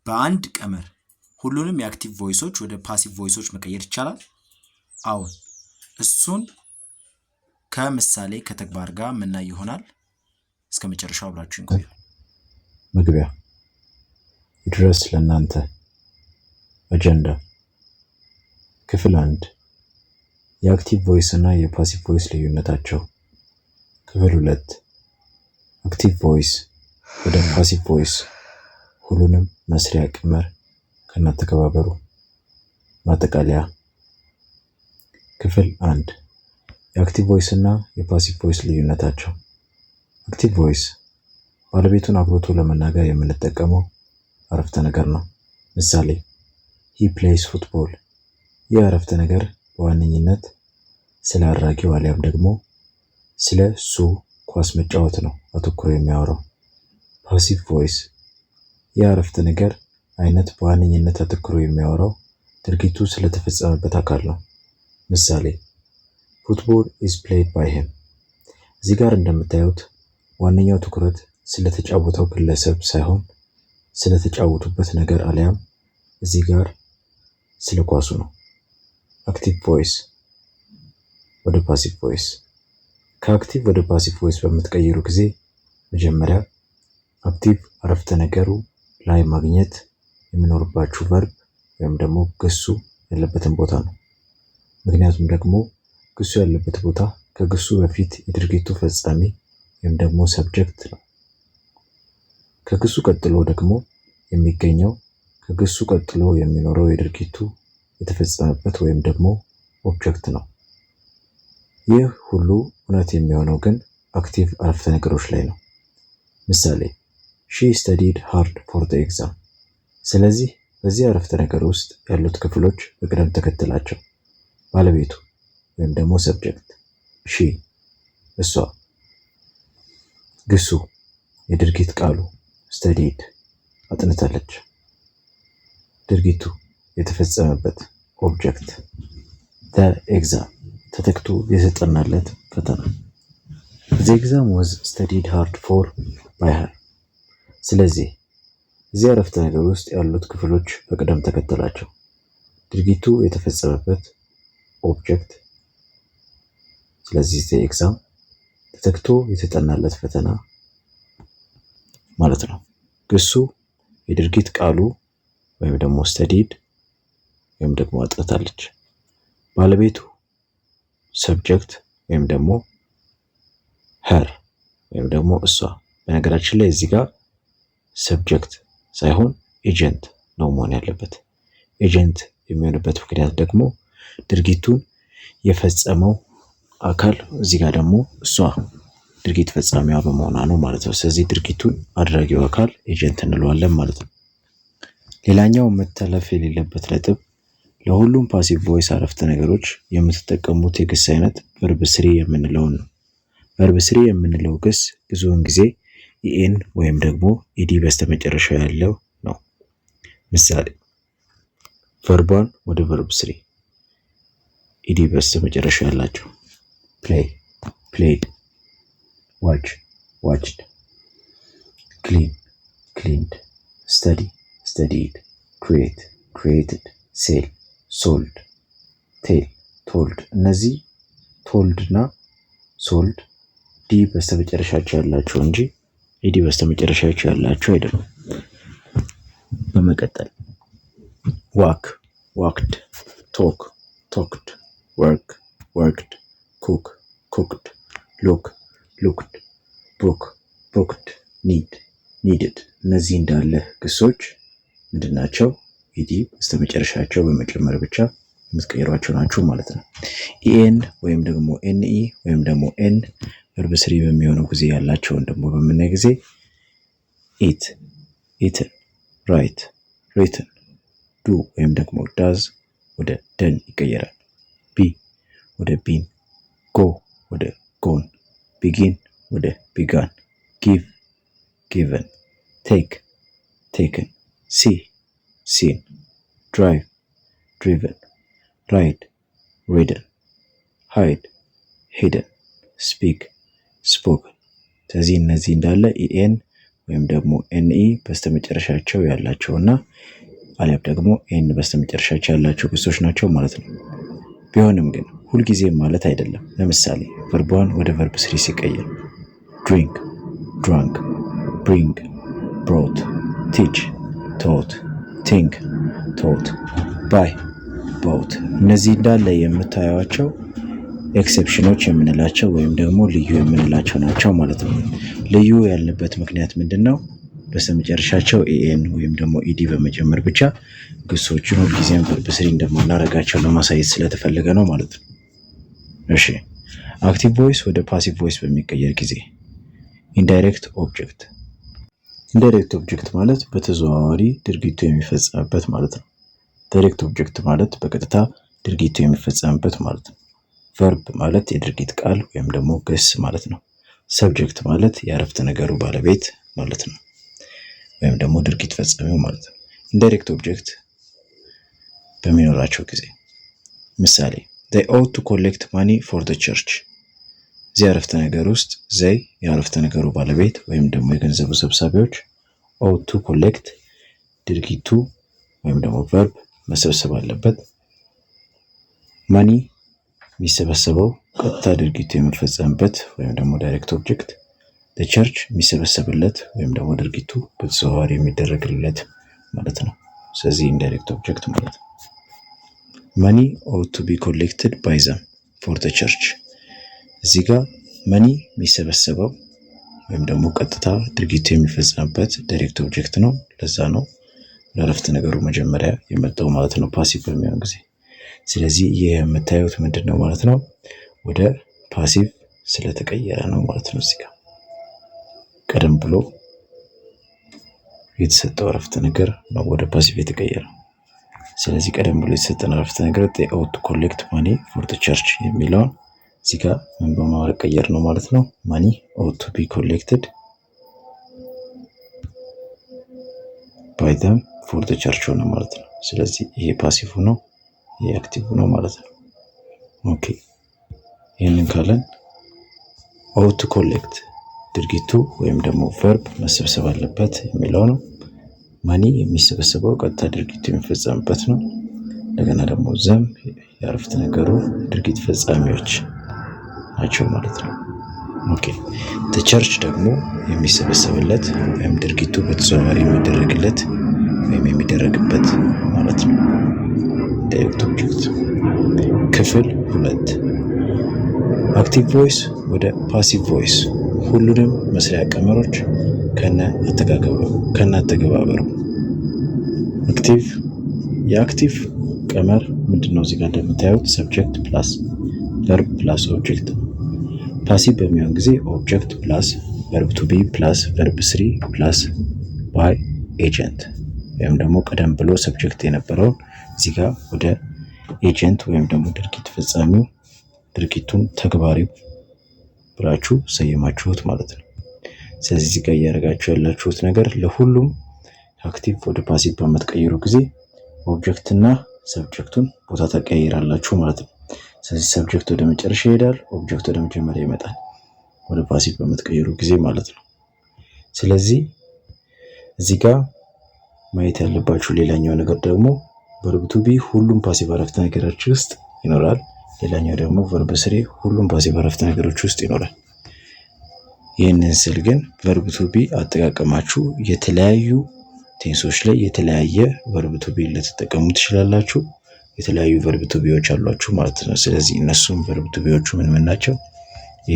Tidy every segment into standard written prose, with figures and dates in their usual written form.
በአንድ ቀመር ሁሉንም የአክቲቭ ቮይሶች ወደ ፓሲቭ ቮይሶች መቀየር ይቻላል? አዎን። እሱን ከምሳሌ ከተግባር ጋር ምናይ ይሆናል። እስከ መጨረሻው አብራችሁን ቆዩ። መግቢያ ይድረስ ለእናንተ አጀንዳ ክፍል 1 የአክቲቭ ቮይስ እና የፓሲቭ ቮይስ ልዩነታቸው። ክፍል 2 አክቲቭ ቮይስ ወደ ፓሲቭ ቮይስ ሁሉንም መስሪያ ቀመር ከናተከባበሩ። ማጠቃለያ። ክፍል 1 የአክቲቭ ቮይስ እና የፓሲቭ ቮይስ ልዩነታቸው። አክቲቭ ቮይስ ባለቤቱን አብሮቶ ለመናገር የምንጠቀመው አረፍተ ነገር ነው። ምሳሌ he plays football። ይህ አረፍተ ነገር በዋነኝነት ስለ አድራጊው አሊያም ደግሞ ስለ እሱ ኳስ መጫወት ነው አተኩሮ የሚያወራው። ፓሲቭ ቮይስ ይህ አረፍተ ነገር አይነት በዋነኝነት አተኩሮ የሚያወራው ድርጊቱ ስለተፈጸመበት አካል ነው። ምሳሌ football is played by him። እዚህ ጋር እንደምታዩት ዋነኛው ትኩረት ስለተጫወተው ግለሰብ ሳይሆን ስለተጫወቱበት ነገር አሊያም እዚህ ጋር ስለ ኳሱ ነው። አክቲቭ ቮይስ ወደ ፓሲቭ ቮይስ። ከአክቲቭ ወደ ፓሲቭ ቮይስ በምትቀይሩ ጊዜ መጀመሪያ አክቲቭ አረፍተ ነገሩ ላይ ማግኘት የሚኖርባችሁ ቨርብ ወይም ደግሞ ግሱ ያለበትን ቦታ ነው። ምክንያቱም ደግሞ ግሱ ያለበት ቦታ ከግሱ በፊት የድርጊቱ ፈጻሚ ወይም ደግሞ ሰብጀክት ነው። ከግሱ ቀጥሎ ደግሞ የሚገኘው ከግሱ ቀጥሎ የሚኖረው የድርጊቱ የተፈጸመበት ወይም ደግሞ ኦብጀክት ነው። ይህ ሁሉ እውነት የሚሆነው ግን አክቲቭ አረፍተ ነገሮች ላይ ነው። ምሳሌ she studied hard for the exam። ስለዚህ በዚህ አረፍተ ነገር ውስጥ ያሉት ክፍሎች በቅደም ተከተላቸው ባለቤቱ ወይም ደግሞ ሰብጀክት she እሷ፣ ግሱ የድርጊት ቃሉ studied አጥንታለች፣ ድርጊቱ የተፈጸመበት ኦብጀክት the exam ተተክቶ የተጠናለት ፈተና the exam was studied hard for by her። ስለዚህ እዚህ አረፍተ ነገር ውስጥ ያሉት ክፍሎች በቅደም ተከተላቸው ድርጊቱ የተፈጸመበት ኦብጀክት፣ ስለዚህ the exam ተተክቶ የተጠናለት ፈተና ማለት ነው። ግሱ የድርጊት ቃሉ ወይም ደግሞ studied ወይም ደግሞ አጥንታለች፣ ባለቤቱ ሰብጀክት ወይም ደግሞ her ወይም ደግሞ እሷ። በነገራችን ላይ እዚህ ጋር ሰብጀክት ሳይሆን ኤጀንት ነው መሆን ያለበት። ኤጀንት የሚሆንበት ምክንያት ደግሞ ድርጊቱን የፈጸመው አካል እዚህ ጋር ደግሞ እሷ ድርጊት ፈጻሚዋ በመሆኗ ነው ማለት ነው። ስለዚህ ድርጊቱን አድራጊው አካል ኤጀንት እንለዋለን ማለት ነው። ሌላኛው መተላለፍ የሌለበት ነጥብ ለሁሉም ፓሲቭ ቮይስ አረፍተ ነገሮች የምትጠቀሙት የግስ አይነት ቨርብ ስሪ የምንለው ነው። ቨርብ ስሪ የምንለው ግስ ብዙውን ጊዜ ኢኤን ወይም ደግሞ ኢዲ በስተመጨረሻ ያለው ነው። ምሳሌ ቨርቧን ወደ ቨርብ ስሪ ኢዲ በስተመጨረሻ ያላቸው play played፣ watch watched፣ clean cleaned፣ study studied፣ create created፣ sell sold፣ tell told። እነዚህ told እና sold ዲ በስተመጨረሻቸው ያላቸው እንጂ ኢዲ በስተመጨረሻቸው ያላቸው አይደሉም። በመቀጠል walk walked፣ talk talked፣ work worked፣ cook cooked፣ look looked፣ book booked፣ need needed። እነዚህ እንዳለ ግሶች ምንድናቸው? ኢዲ በስተመጨረሻቸው በመጨመር ብቻ የምትቀይሯቸው ናቸው ማለት ነው። ኢኤን ወይም ደግሞ ኤንኢ ወይም ደግሞ ኤን ቨርብ ስሪ በሚሆነው ጊዜ ያላቸውን ደግሞ በምናይ ጊዜ ኢት ኢትን፣ ራይት ሪትን፣ ዱ ወይም ደግሞ ዳዝ ወደ ደን ይቀየራል። ቢ ወደ ቢን፣ ጎ ወደ ጎን፣ ቢጊን ወደ ቢጋን፣ ጊቭ ጊቨን፣ ቴክ ቴክን፣ ሲ ሲን፣ ድራይቭ ድሪቨን፣ ራይድ ሪደን፣ ሃይድ ሂደን፣ ስፒክ ስፖክን። ስለዚህ እነዚህ እንዳለ ኢኤን ወይም ደግሞ ኤንኢ በስተመጨረሻቸው ያላቸውና አሊያም ደግሞ ኤን በስተመጨረሻቸው ያላቸው ግሶች ናቸው ማለት ነው። ቢሆንም ግን ሁልጊዜም ማለት አይደለም። ለምሳሌ ቨርብ 1 ወደ ቨርብ 3 ሲቀየር ድሪንክ፣ ድራንክ፣ ብሪንግ፣ ብሮት፣ ቲች፣ ቶት፣ ቲንክ፣ ቶት፣ ባይ፣ ቦት። እነዚህ እንዳለ የምታዩቸው ኤክሴፕሽኖች የምንላቸው ወይም ደግሞ ልዩ የምንላቸው ናቸው ማለት ነው። ልዩ ያልንበት ምክንያት ምንድን ነው? በስተመጨረሻቸው ኤኤን ወይም ደግሞ ኢዲ በመጨመር ብቻ ግሶችን ሁልጊዜም ቨርብ 3 እንደማናረጋቸው ለማሳየት ስለተፈለገ ነው ማለት ነው። እሺ፣ አክቲቭ ቮይስ ወደ ፓሲቭ ቮይስ በሚቀየር ጊዜ ኢንዳይሬክት ኦብጀክት። ኢንዳይሬክት ኦብጀክት ማለት በተዘዋዋሪ ድርጊቱ የሚፈጸምበት ማለት ነው። ዳይሬክት ኦብጀክት ማለት በቀጥታ ድርጊቱ የሚፈጸምበት ማለት ነው። ቨርብ ማለት የድርጊት ቃል ወይም ደግሞ ግስ ማለት ነው። ሰብጀክት ማለት የአረፍተ ነገሩ ባለቤት ማለት ነው፣ ወይም ደግሞ ድርጊት ፈጻሚው ማለት ነው። ኢንዳይሬክት ኦብጀክት በሚኖራቸው ጊዜ ምሳሌ they ought to collect money for the church። እዚህ አረፍተ ነገር ውስጥ they የአረፍተ ነገሩ ባለቤት ወይም ደግሞ የገንዘቡ ሰብሳቢዎች ought to collect ድርጊቱ ወይም ደግሞ ቨርብ መሰብሰብ አለበት። money የሚሰበሰበው ቀጥታ ድርጊቱ የሚፈጸምበት ወይም ደግሞ ዳይሬክት ኦብጀክት፣ the church የሚሰበሰብለት ወይም ደግሞ ድርጊቱ በተዘዋዋሪ የሚደረግለት ማለት ነው። ስለዚህ ኢንዳይሬክት ኦብጀክት ማለት ነው። money ought to be collected by them for the church። እዚህ ጋር money የሚሰበሰበው ወይም ደግሞ ቀጥታ ድርጊቱ የሚፈጸምበት ዳይሬክት ኦብጀክት ነው። ለዛ ነው ለአረፍተ ነገሩ መጀመሪያ የመጣው ማለት ነው ፓሲቭ በሚሆን ጊዜ። ስለዚህ ይህ የምታዩት ምንድን ነው ማለት ነው? ወደ ፓሲቭ ስለተቀየረ ነው ማለት ነው። እዚህ ጋር ቀደም ብሎ የተሰጠው አረፍተ ነገር ነው ወደ ፓሲቭ የተቀየረው። ስለዚህ ቀደም ብሎ የተሰጠን አረፍተ ነገር they ought to collect money for the church የሚለውን እዚህ ጋር ምን በማቀየር ነው ማለት ነው? money ought to be collected by them for the church ሆነ ማለት ነው። ስለዚህ ይሄ ፓሲቭ ነው፣ ይሄ አክቲቭ ነው ማለት ነው። ኦኬ፣ ይህንን ካለን ought to collect ድርጊቱ ወይም ደግሞ ቨርብ መሰብሰብ አለበት የሚለው ነው። ማኒ የሚሰበሰበው ቀጥታ ድርጊቱ የሚፈጸምበት ነው። እንደገና ደግሞ ዘም የአረፍተ ነገሩ ድርጊት ፈጻሚዎች ናቸው ማለት ነው። ኦኬ፣ the church ደግሞ የሚሰበሰብለት ወይም ድርጊቱ በተዘዋዋሪ የሚደረግለት ወይም የሚደረግበት ማለት ነው። ዳይሬክት ኦብጀክት ክፍል 2 አክቲቭ ቮይስ ወደ ፓሲቭ ቮይስ ሁሉንም መስሪያ ቀመሮች ከነ አተገባበሩ። አክቲቭ የአክቲቭ ቀመር ምንድነው? እዚህ ጋር እንደምታዩት ሰብጀክት ፕላስ ቨርብ ፕላስ ኦብጀክት ነው። ፓሲቭ በሚሆን ጊዜ ኦብጀክት ፕላስ ቨርብ ቱ ቢ ፕላስ ቨርብ 3 ፕላስ ባይ ኤጀንት ወይም ደግሞ ቀደም ብሎ ሰብጀክት የነበረውን እዚህ ጋር ወደ ኤጀንት ወይም ደግሞ ድርጊት ፈጻሚው ድርጊቱን ተግባሪው ብላችሁ ሰየማችሁት ማለት ነው። ስለዚህ እዚህ ጋር እያደረጋችሁ ያላችሁት ነገር ለሁሉም አክቲቭ ወደ ፓሲቭ በምትቀይሩ ጊዜ ኦብጀክትና ሰብጀክቱን ቦታ ተቀያይራላችሁ ማለት ነው። ስለዚህ ሰብጀክት ወደ መጨረሻ ይሄዳል፣ ኦብጀክት ወደ መጀመሪያ ይመጣል ወደ ፓሲቭ በምትቀይሩ ጊዜ ማለት ነው። ስለዚህ እዚህ ጋር ማየት ያለባችሁ ሌላኛው ነገር ደግሞ ቨርብ ቱ ቢ ሁሉም ፓሲቭ አረፍተ ነገሮች ውስጥ ይኖራል። ሌላኛው ደግሞ ቨርብ 3 ሁሉም ፓሲቭ አረፍተ ነገሮች ውስጥ ይኖራል። ይህንን ስል ግን ቨርብ ቱ ቢ አጠቃቀማችሁ የተለያዩ ቴንሶች ላይ የተለያየ ቨርብ ቱ ቢ ልትጠቀሙ ትችላላችሁ። የተለያዩ ቨርብ ቱ ቢዎች አሏችሁ ማለት ነው። ስለዚህ እነሱም ቨርብ ቱ ቢዎቹ ምን ናቸው?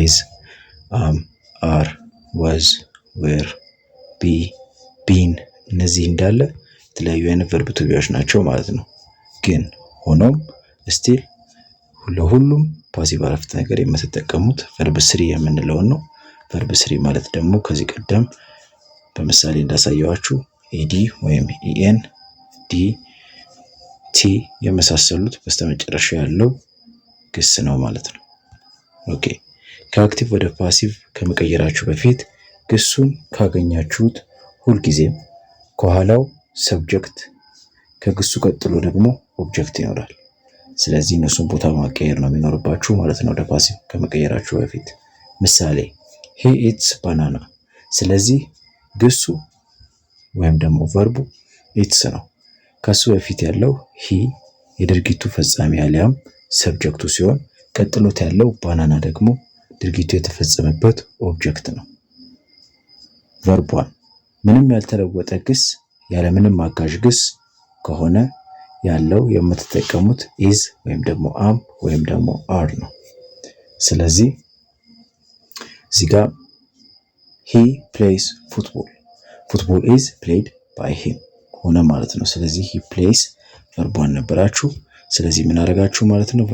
ኢዝ፣ አም፣ አር፣ ዋዝ፣ ዌር፣ ቢ፣ ቢን እነዚህ እንዳለ የተለያዩ አይነት ቨርብ ቱ ቢዎች ናቸው ማለት ነው። ግን ሆኖም ስቲል ለሁሉም ፓሲቭ አረፍተ ነገር የምትጠቀሙት ቨርብ 3 የምንለውን ነው። ቨርብ 3 ማለት ደግሞ ከዚህ ቀደም በምሳሌ እንዳሳየዋችሁ ኤዲ ወይም ኢኤን፣ ዲ፣ ቲ የመሳሰሉት በስተመጨረሻ ያለው ግስ ነው ማለት ነው። ኦኬ፣ ከአክቲቭ ወደ ፓሲቭ ከመቀየራችሁ በፊት ግሱን ካገኛችሁት ሁልጊዜም ከኋላው ሰብጀክት ከግሱ ቀጥሎ ደግሞ ኦብጀክት ይኖራል። ስለዚህ እነሱን ቦታ ማቀየር ነው የሚኖርባችሁ ማለት ነው ወደ ፓሲቭ ከመቀየራችሁ በፊት። ምሳሌ he eats banana። ስለዚህ ግሱ ወይም ደግሞ ቨርቡ ኢትስ ነው። ከሱ በፊት ያለው ሂ የድርጊቱ ፈጻሚ አሊያም ሰብጀክቱ ሲሆን ቀጥሎት ያለው ባናና ደግሞ ድርጊቱ የተፈጸመበት ኦብጀክት ነው። ቨርቧን ምንም ያልተለወጠ ግስ ያለምንም አጋዥ ግስ ከሆነ ያለው የምትጠቀሙት ኢዝ ወይም ደግሞ አም ወይም ደግሞ አር ነው። ስለዚህ እዚህ ጋር ሂ ፕሌይስ ፉትቦል፣ ፉትቦል ኢዝ ፕሌይድ ባይ ሂም ሆነ ማለት ነው። ስለዚህ ሂ ፕሌይስ ቨርቧን ነበራችሁ። ስለዚህ ምን አደረጋችሁ ማለት ነው?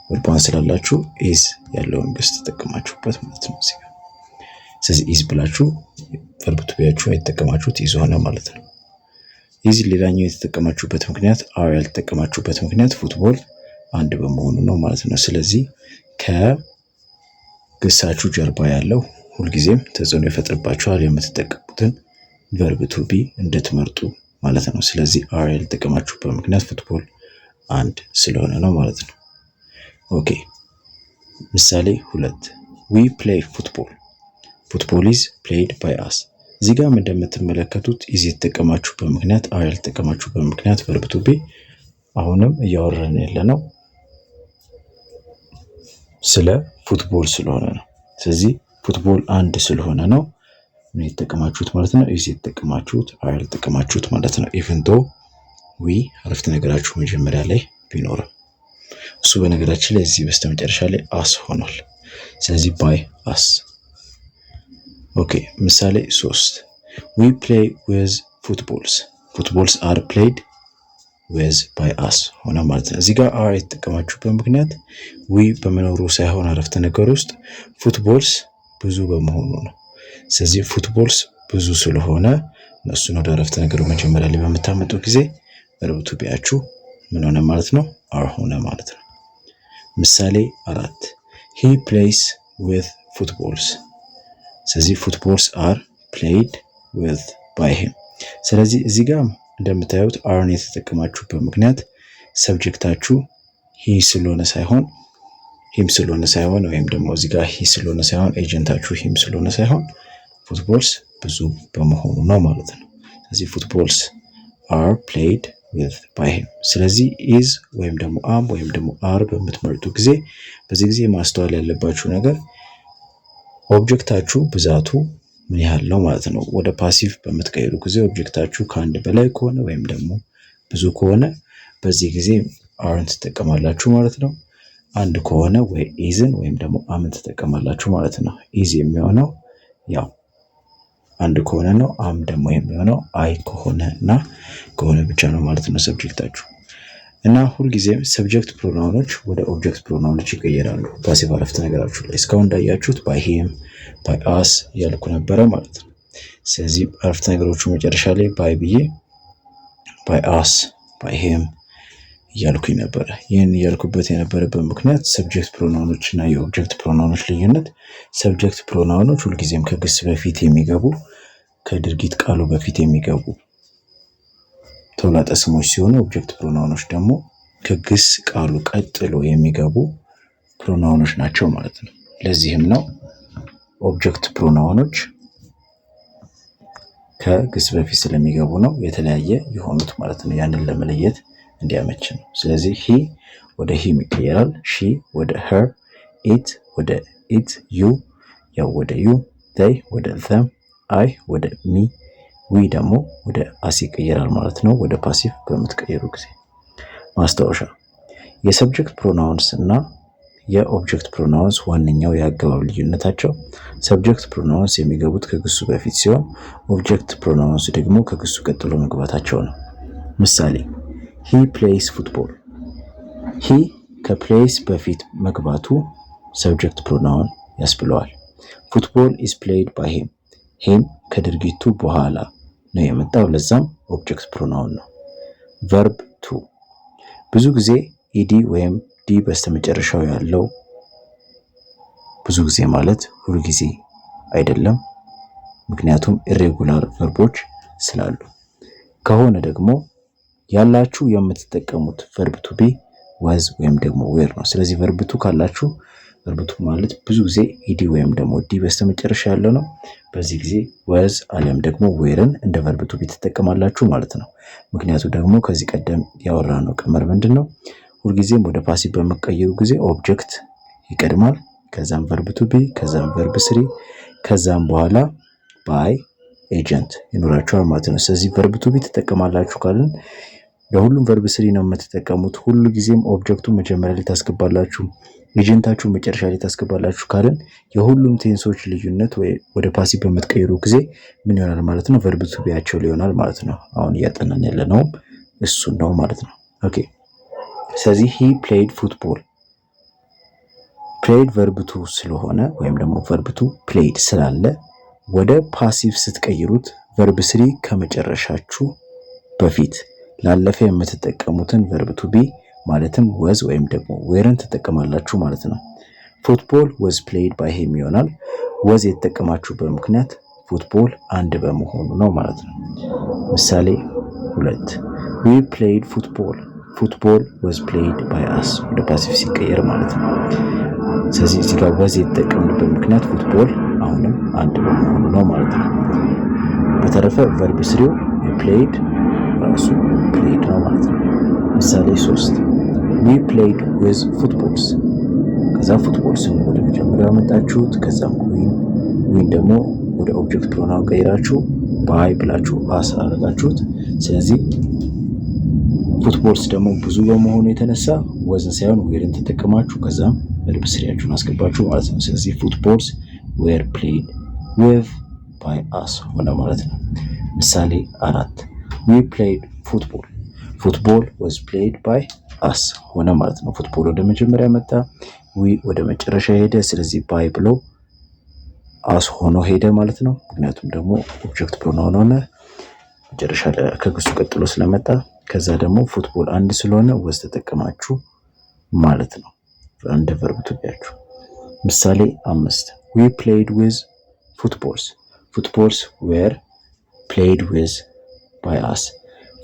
ቨርቧን ስላላችሁ ኢዝ ያለውን ግስ ተጠቀማችሁበት ማለት ነው እዚህ ጋር። ስለዚህ ኢዝ ብላችሁ ቨርብ ቱ ቢያችሁ የተጠቀማችሁት ኢዝ ሆነ ማለት ነው። ኢዝ ሌላኛው የተጠቀማችሁበት ምክንያት አር ያልተጠቀማችሁበት ምክንያት ፉትቦል አንድ በመሆኑ ነው ማለት ነው። ስለዚህ ከግሳችሁ ጀርባ ያለው ሁልጊዜም ተጽዕኖ ይፈጥርባችኋል የምትጠቀሙትን ቨርብ ቱ ቢ እንድትመርጡ ማለት ነው። ስለዚህ አር ያልተጠቀማችሁበት ምክንያት ፉትቦል አንድ ስለሆነ ነው ማለት ነው። ኦኬ ምሳሌ 2 ዊ ፕሌይ ፉትቦል፣ ፉትቦል ኢዝ ፕሌይድ ባይ አስ። እዚህ ጋር እንደምትመለከቱት ኢዝ የተጠቀማችሁበት ምክንያት አር ያልተጠቀማችሁበት ምክንያት ቨርብ ቱ ቢ አሁንም እያወራን ያለነው ስለ ፉትቦል ስለሆነ ነው። ስለዚህ ፉትቦል አንድ ስለሆነ ነው ምን የተጠቀማችሁት ማለት ነው? ኢዝ የተጠቀማችሁት አር ያልተጠቀማችሁት ማለት ነው። ኢቭን ዶ ዊ አረፍተ ነገራችሁ መጀመሪያ ላይ ቢኖርም እሱ በነገራችን ላይ እዚህ በስተመጨረሻ ላይ አስ ሆኗል። ስለዚህ ባይ አስ። ኦኬ ምሳሌ 3 ዊ ፕሌይ ዊዝ ፉትቦልስ፣ ፉትቦልስ አር ፕሌይድ ዊዝ ባይ አስ ሆነ ማለት ነው። እዚህ ጋር አር የተጠቀማችሁበት ምክንያት ዊ በመኖሩ ሳይሆን አረፍተ ነገር ውስጥ ፉትቦልስ ብዙ በመሆኑ ነው። ስለዚህ ፉትቦልስ ብዙ ስለሆነ እነሱን ወደ አረፍተ ነገሩ መጀመሪያ ላይ በምታመጡ ጊዜ ቨርብ ቱ ቢያችሁ ምን ሆነ ማለት ነው? አር ሆነ ማለት ነው። ምሳሌ 4 ሂ ፕሌይስ ዊዝ ፉትቦልስ፣ ስለዚህ ፉትቦልስ አር ፕሌይድ ዊዝ ባይ ሂም። ስለዚህ እዚህ ጋር እንደምታዩት አርን የተጠቀማችሁበት ምክንያት ሰብጀክታችሁ ሂ ስለሆነ ሳይሆን ሂም ስለሆነ ሳይሆን ወይም ደግሞ እዚህ ጋር ሂ ስለሆነ ሳይሆን ኤጀንታችሁ ሂም ስለሆነ ሳይሆን ፉትቦልስ ብዙ በመሆኑ ነው ማለት ነው። ስለዚህ ፉትቦልስ አር ፕሌይድ ዊዝ ባይ ሂም። ስለዚህ ኢዝ ወይም ደግሞ አም ወይም ደግሞ አር በምትመርጡ ጊዜ በዚህ ጊዜ ማስተዋል ያለባችሁ ነገር ኦብጀክታችሁ ብዛቱ ምን ያህል ነው ማለት ነው። ወደ ፓሲቭ በምትቀይሩ ጊዜ ኦብጀክታችሁ ከአንድ በላይ ከሆነ ወይም ደግሞ ብዙ ከሆነ በዚህ ጊዜ አርን ትጠቀማላችሁ ማለት ነው። አንድ ከሆነ ወይ ኢዝን ወይም ደግሞ አምን ትጠቀማላችሁ ማለት ነው። ኢዝ የሚሆነው ያው አንድ ከሆነ ነው። አም ደግሞ የሚሆነው አይ ከሆነ እና ከሆነ ብቻ ነው ማለት ነው ሰብጀክታችሁ። እና ሁልጊዜም ሰብጀክት ፕሮናውኖች ወደ ኦብጀክት ፕሮናውኖች ይቀየራሉ ፓሲቭ አረፍተ ነገራችሁ ላይ። እስካሁን እንዳያችሁት ባይ ሂም ባይ አስ እያልኩ ነበረ ማለት ነው። ስለዚህ አረፍተ ነገሮቹ መጨረሻ ላይ ባይ ብዬ ባይ አስ ባይ ሂም እያልኩኝ ነበረ። ይህን እያልኩበት የነበረበት ምክንያት ሰብጀክት ፕሮናውኖች እና የኦብጀክት ፕሮናውኖች ልዩነት፣ ሰብጀክት ፕሮናውኖች ሁልጊዜም ከግስ በፊት የሚገቡ ከድርጊት ቃሉ በፊት የሚገቡ ተውላጠ ስሞች ሲሆኑ ኦብጀክት ፕሮናውኖች ደግሞ ከግስ ቃሉ ቀጥሎ የሚገቡ ፕሮናውኖች ናቸው ማለት ነው። ለዚህም ነው ኦብጀክት ፕሮናውኖች ከግስ በፊት ስለሚገቡ ነው የተለያየ የሆኑት ማለት ነው። ያንን ለመለየት እንዲያመች ነው። ስለዚህ ሂ ወደ ሂም ይቀየራል፣ ሺ ወደ ሄር፣ ኢት ወደ ኢት፣ ዩ ያው ወደ ዩ፣ ዘይ ወደ ዘም፣ አይ ወደ ሚ፣ ዊ ደግሞ ወደ አስ ይቀየራል ማለት ነው። ወደ ፓሲቭ በምትቀየሩ ጊዜ ማስታወሻ፣ የሰብጀክት ፕሮናውንስ እና የኦብጀክት ፕሮናውንስ ዋነኛው የአገባብ ልዩነታቸው ሰብጀክት ፕሮናውንስ የሚገቡት ከግሱ በፊት ሲሆን ኦብጀክት ፕሮናውንስ ደግሞ ከግሱ ቀጥሎ መግባታቸው ነው። ምሳሌ ሂ ፕሌይስ ፉትቦል። ሂ ከፕሌይስ በፊት መግባቱ ሰብጀክት ፕሮናውን ያስብለዋል። ፉትቦል ኢዝ ፕሌይድ ባይ ሂም። ሂም ከድርጊቱ በኋላ ነው የመጣው፣ ለዛም ኦብጀክት ፕሮናውን ነው። ቨርብ ቱ ብዙ ጊዜ ኢዲ ወይም ዲ በስተመጨረሻው ያለው ብዙ ጊዜ ማለት ሁሉ ጊዜ አይደለም፣ ምክንያቱም ኢሬጉላር ቨርቦች ስላሉ። ከሆነ ደግሞ ያላችሁ የምትጠቀሙት ቨርብ ቱ ቢ ወዝ ወይም ደግሞ ዌር ነው። ስለዚህ ቨርብ ቱ ካላችሁ ቨርብ ቱ ማለት ብዙ ጊዜ ኢዲ ወይም ደግሞ ዲ በስተመጨረሻ ያለው ነው። በዚህ ጊዜ ወዝ አሊያም ደግሞ ዌርን እንደ ቨርብ ቱ ቢ ትጠቀማላችሁ ማለት ነው። ምክንያቱ ደግሞ ከዚህ ቀደም ያወራነው ቀመር ምንድን ነው? ሁልጊዜም ወደ ፓሲቭ በመቀየሩ ጊዜ ኦብጀክት ይቀድማል፣ ከዛም ቨርብ ቱ ቢ፣ ከዛም ቨርብ ስሪ፣ ከዛም በኋላ ባይ ኤጀንት ይኖራችኋል ማለት ነው። ስለዚህ ቨርብ ቱ ቢ ትጠቀማላችሁ ካልን ለሁሉም ቨርብ ስሪ ነው የምትጠቀሙት። ሁሉ ጊዜም ኦብጀክቱ መጀመሪያ ላይ ታስገባላችሁ፣ ኤጀንታችሁ መጨረሻ ላይ ታስገባላችሁ ካልን የሁሉም ቴንሶች ልዩነት ወደ ፓሲቭ በምትቀይሩ ጊዜ ምን ይሆናል ማለት ነው? ቨርብ ቱ ቢያቸው ሊሆናል ማለት ነው። አሁን እያጠናን ያለነው እሱን ነው ማለት ነው። ኦኬ ስለዚህ ሂ ፕሌይድ ፉትቦል ፕሌይድ ቨርብ ቱ ስለሆነ ወይም ደግሞ ቨርብ ቱ ፕሌይድ ስላለ ወደ ፓሲቭ ስትቀይሩት ቨርብ ስሪ ከመጨረሻችሁ በፊት ላለፈ የምትጠቀሙትን ቨርብ ቱ ቢ ማለትም ወዝ ወይም ደግሞ ዌርን ትጠቀማላችሁ ማለት ነው። ፉትቦል ወዝ ፕሌይድ ባይ ሂም ይሆናል። ወዝ የተጠቀማችሁበት ምክንያት ፉትቦል አንድ በመሆኑ ነው ማለት ነው። ምሳሌ 2 ዊ ፕሌይድ ፉትቦል ፉትቦል ወዝ ፕሌይድ ባይ አስ ወደ ፓሲቭ ሲቀየር ማለት ነው። ስለዚህ እዚህ ጋር ወዝ የተጠቀምንበት ምክንያት ፉትቦል አሁንም አንድ በመሆኑ ነው ማለት ነው። በተረፈ ቨርብ ስሪው ፕሌይድ ራሱ ፕሌይድ ነው ማለት ነው። ምሳሌ 3 ዊ ፕሌይድ ዊዝ ፉትቦልስ ከዛ ፉትቦልስን ወደ መጀመሪያ ያመጣችሁት ከዛም ዊን ደግሞ ወደ ኦብጀክት ፕሮናውን ቀይራችሁ ባይ ብላችሁ አስ አደረጋችሁት። ስለዚህ ፉትቦልስ ደግሞ ብዙ በመሆኑ የተነሳ ወዝን ሳይሆን ዌርን ተጠቀማችሁ ከዛም ቨርብ ስሪያችሁን አስገባችሁ ማለት ነው። ስለዚህ ፉትቦልስ ዌር ፕሌይድ ዊዝ ባይ አስ ሆነ ማለት ነው። ምሳሌ 4 ዊ ፕሌይድ ፉትቦል ፉትቦል ወዝ ፕሌይድ ባይ አስ ሆነ ማለት ነው። ፉትቦል ወደ መጀመሪያ መጣ፣ ዊ ወደ መጨረሻ ሄደ። ስለዚህ ባይ ብሎ አስ ሆኖ ሄደ ማለት ነው። ምክንያቱም ደግሞ ኦብጀክት ፕሮናውን ሆነ መጨረሻ ከግሱ ቀጥሎ ስለመጣ። ከዛ ደግሞ ፉትቦል አንድ ስለሆነ ወዝ ተጠቀማችሁ ማለት ነው እንደ ቨርብ ቱ ቢያችሁ። ምሳሌ 5 ዊ ፕሌይድ ዊዝ ፉትቦልስ ፉትቦልስ ዌር ፕሌይድ ዊዝ ባይ አስ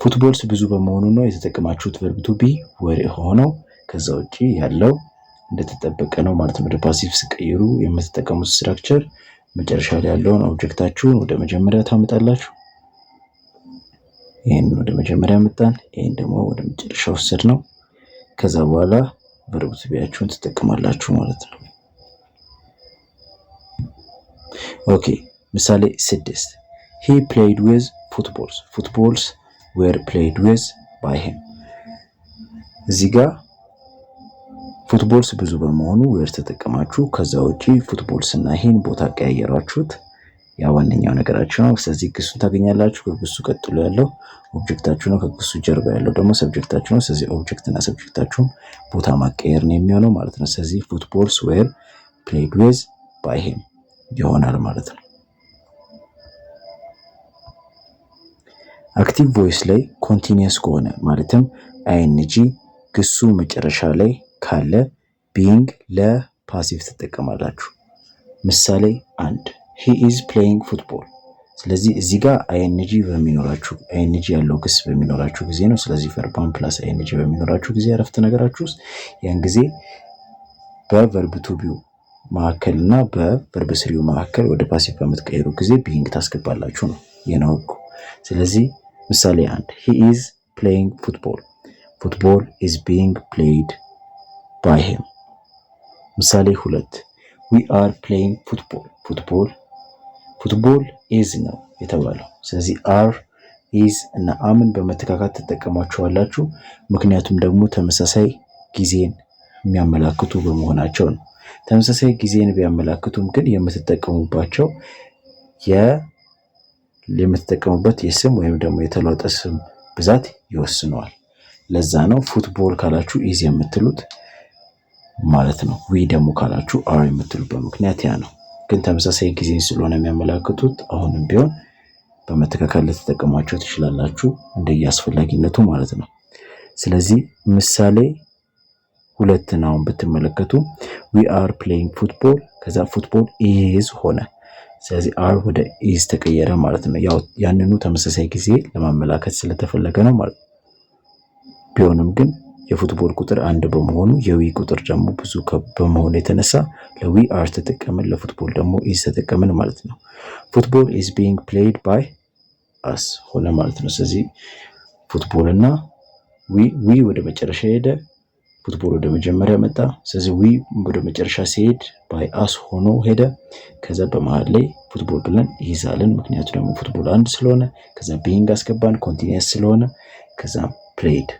ፉትቦልስ ብዙ በመሆኑ ነው የተጠቀማችሁት ቨርብ ቱ ቢ ወር የሆነው። ከዛ ውጪ ያለው እንደተጠበቀ ነው ማለት ነው። ወደ ፓሲቭ ስቀይሩ የምትጠቀሙት ስትራክቸር መጨረሻ ላይ ያለውን ኦብጀክታችሁን ወደ መጀመሪያ ታመጣላችሁ። ይሄን ወደ መጀመሪያ መጣን፣ ይሄን ደግሞ ወደ መጨረሻ ወሰድ ነው። ከዛ በኋላ ቨርብ ቱ ቢያችሁን ትጠቀማላችሁ ማለት ነው። ኦኬ ምሳሌ 6 he played with footballs footballs were played with by him እዚህ ጋር ፉትቦልስ ብዙ በመሆኑ ዌር ተጠቀማችሁ። ከዛ ውጪ ፉትቦልስ እና ይሄን ቦታ ቀያየራችሁት። ያ ዋነኛው ነገራችሁ ነው። ስለዚህ ግሱን ታገኛላችሁ። ከግሱ ቀጥሎ ያለው ኦብጀክታችሁ ነው። ከግሱ ጀርባ ያለው ደግሞ ሰብጀክታችሁ ነው። ስለዚህ ኦብጀክት እና ሰብጀክታችሁን ቦታ ማቀየር ነው የሚሆነው ማለት ነው። ስለዚህ ፉትቦልስ ዌር ፕሌይድ ዊዝ ባይ ሂም ይሆናል ማለት ነው። አክቲቭ ቮይስ ላይ ኮንቲኒየስ ከሆነ ማለትም አይኤንጂ ግሱ መጨረሻ ላይ ካለ ቢንግ ለፓሲቭ ትጠቀማላችሁ። ምሳሌ 1 he is playing football ስለዚህ እዚህ ጋር አይኤንጂ በሚኖራችሁ አይኤንጂ ያለው ግስ በሚኖራችሁ ጊዜ ነው። ስለዚህ ቨርባን ፕላስ አይኤንጂ በሚኖራችሁ ጊዜ አረፍተ ነገራችሁ ውስጥ ያን ጊዜ በቨርብ ቱ ቢው ማዕከልና በቨርብ ስሪው ማዕከል ወደ ፓሲቭ በምትቀይሩ ጊዜ ቢንግ ታስገባላችሁ ነው የነውቁ። ስለዚህ ምሳሌ 1 he is playing football football is being played by him። ምሳሌ 2 we are playing football football is ነው የተባለው። ስለዚህ are is እና አምን በመተካካት ተጠቀማችኋላችሁ። ምክንያቱም ደግሞ ተመሳሳይ ጊዜን የሚያመላክቱ በመሆናቸው ነው። ተመሳሳይ ጊዜን ቢያመላክቱም ግን የምትጠቀሙባቸው የምትጠቀሙበት የስም ወይም ደግሞ የተለወጠ ስም ብዛት ይወስነዋል። ለዛ ነው ፉትቦል ካላችሁ ኢዝ የምትሉት ማለት ነው። ዊ ደግሞ ካላችሁ አር የምትሉበት ምክንያት ያ ነው። ግን ተመሳሳይ ጊዜን ስለሆነ የሚያመላክቱት አሁንም ቢሆን በመተካከል ልትጠቀሟቸው ትችላላችሁ እንደየአስፈላጊነቱ ማለት ነው። ስለዚህ ምሳሌ 2 አሁን ብትመለከቱ we are playing football ከዛ ፉትቦል is ሆነ። ስለዚህ አር ወደ ኢዝ ተቀየረ ማለት ነው። ያው ያንኑ ተመሳሳይ ጊዜ ለማመላከት ስለተፈለገ ነው ማለት ነው። ቢሆንም ግን የፉትቦል ቁጥር 1 በመሆኑ የዊ ቁጥር ደግሞ ብዙ በመሆኑ የተነሳ ለዊ አር ተጠቀምን፣ ለፉትቦል ደግሞ ኢዝ ተጠቀምን ማለት ነው። ፉትቦል ኢዝ ቢንግ ፕሌይድ ባይ አስ ሆነ ማለት ነው። ስለዚህ ፉትቦል እና ዊ ወደ መጨረሻ ሄደ፣ ፉትቦል ወደ መጀመሪያ መጣ። ስለዚህ ዊ ወደ መጨረሻ ሲሄድ ባይ አስ ሆኖ ሄደ። ከዛ በመሃል ላይ ፉትቦል ብለን ይዛልን፣ ምክንያቱ ደግሞ ፉትቦል አንድ ስለሆነ። ከዛ ቢንግ አስገባን ኮንቲኒየስ ስለሆነ። ከዛ ፕሌይድ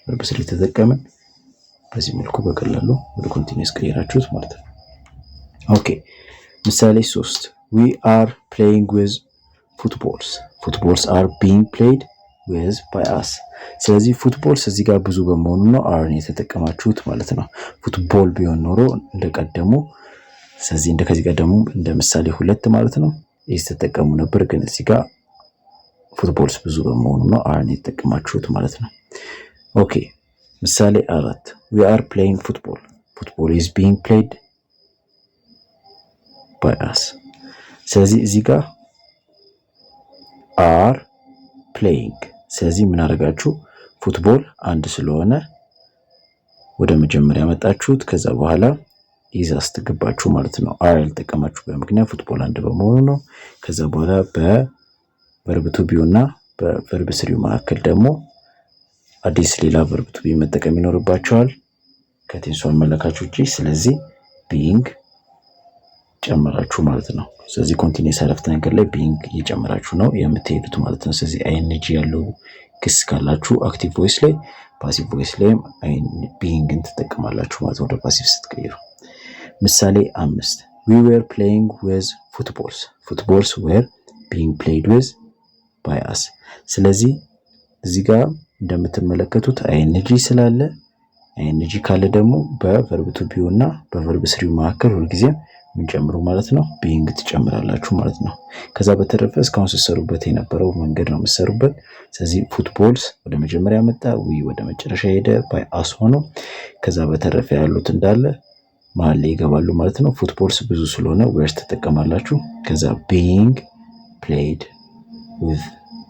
ቨርብ ስሪ ተጠቀምን። በዚህ መልኩ በቀላሉ ወደ ኮንቲኒየስ ቀየራችሁት ማለት ነው። ኦኬ ምሳሌ 3 we are playing with footballs are being played with by us። ስለዚህ ፉትቦልስ እዚህ ጋር ብዙ በመሆኑ ነው አርን የተጠቀማችሁት ማለት ነው። ፉትቦል ቢሆን ኖሮ እንደቀደሙ ስለዚህ እንደከዚህ ቀደሙ እንደ ምሳሌ 2 ማለት ነው ኢዝ ተጠቀሙ ነበር። ግን እዚህ ጋር ፉትቦልስ ብዙ በመሆኑ ነው አርን የተጠቀማችሁት ማለት ነው። ኦኬ ምሳሌ 4 we are playing football is being played by us። ስለዚህ እዚህ ጋር are playing ስለዚህ ምን አደረጋችሁ? ፉትቦል አንድ ስለሆነ ወደ መጀመሪያ መጣችሁት። ከዛ በኋላ ኢዝ አስተገባችሁ ማለት ነው። አር ያልተጠቀማችሁ በምክንያት ፉትቦል አንድ በመሆኑ ነው። ከዛ በኋላ በቨርብ ቱ ቢው እና በቨርብ ስሪው መካከል ደግሞ አዲስ ሌላ ቨርብ ቱ ቢ መጠቀም ይኖርባቸዋል ከቴንሱ አመለካች ውጪ። ስለዚህ ቢንግ ጨመራችሁ ማለት ነው። ስለዚህ ኮንቲኒየስ አረፍተ ነገር ላይ ቢንግ እየጨመራችሁ ነው የምትሄዱት ማለት ነው። ስለዚህ አይኤንጂ ያለው ግስ ካላችሁ አክቲቭ ቮይስ ላይ፣ ፓሲቭ ቮይስ ላይ ቢንግን ትጠቀማላችሁ ማለት ወደ ፓሲቭ ስትቀይሩ። ምሳሌ 5 we were playing with footballs were being played with by us። ስለዚህ እዚህ ጋር እንደምትመለከቱት አይኤንጂ ስላለ አይኤንጂ ካለ ደግሞ በቨርብ ቱ ቢው እና በቨርብ ስሪው መካከል ሁልጊዜም ምን ጨምሩ ማለት ነው ቢንግ ትጨምራላችሁ ማለት ነው። ከዛ በተረፈ እስካሁን ስትሰሩበት የነበረው መንገድ ነው የምትሰሩበት። ስለዚህ ፉትቦልስ ወደ መጀመሪያ መጣ፣ ዊ ወደ መጨረሻ ሄደ ባይ አስ ሆኖ። ከዛ በተረፈ ያሉት እንዳለ መሀል ላይ ይገባሉ ማለት ነው። ፉትቦልስ ብዙ ስለሆነ ዌርስ ትጠቀማላችሁ። ከዛ ቢንግ ፕሌይድ ዊዝ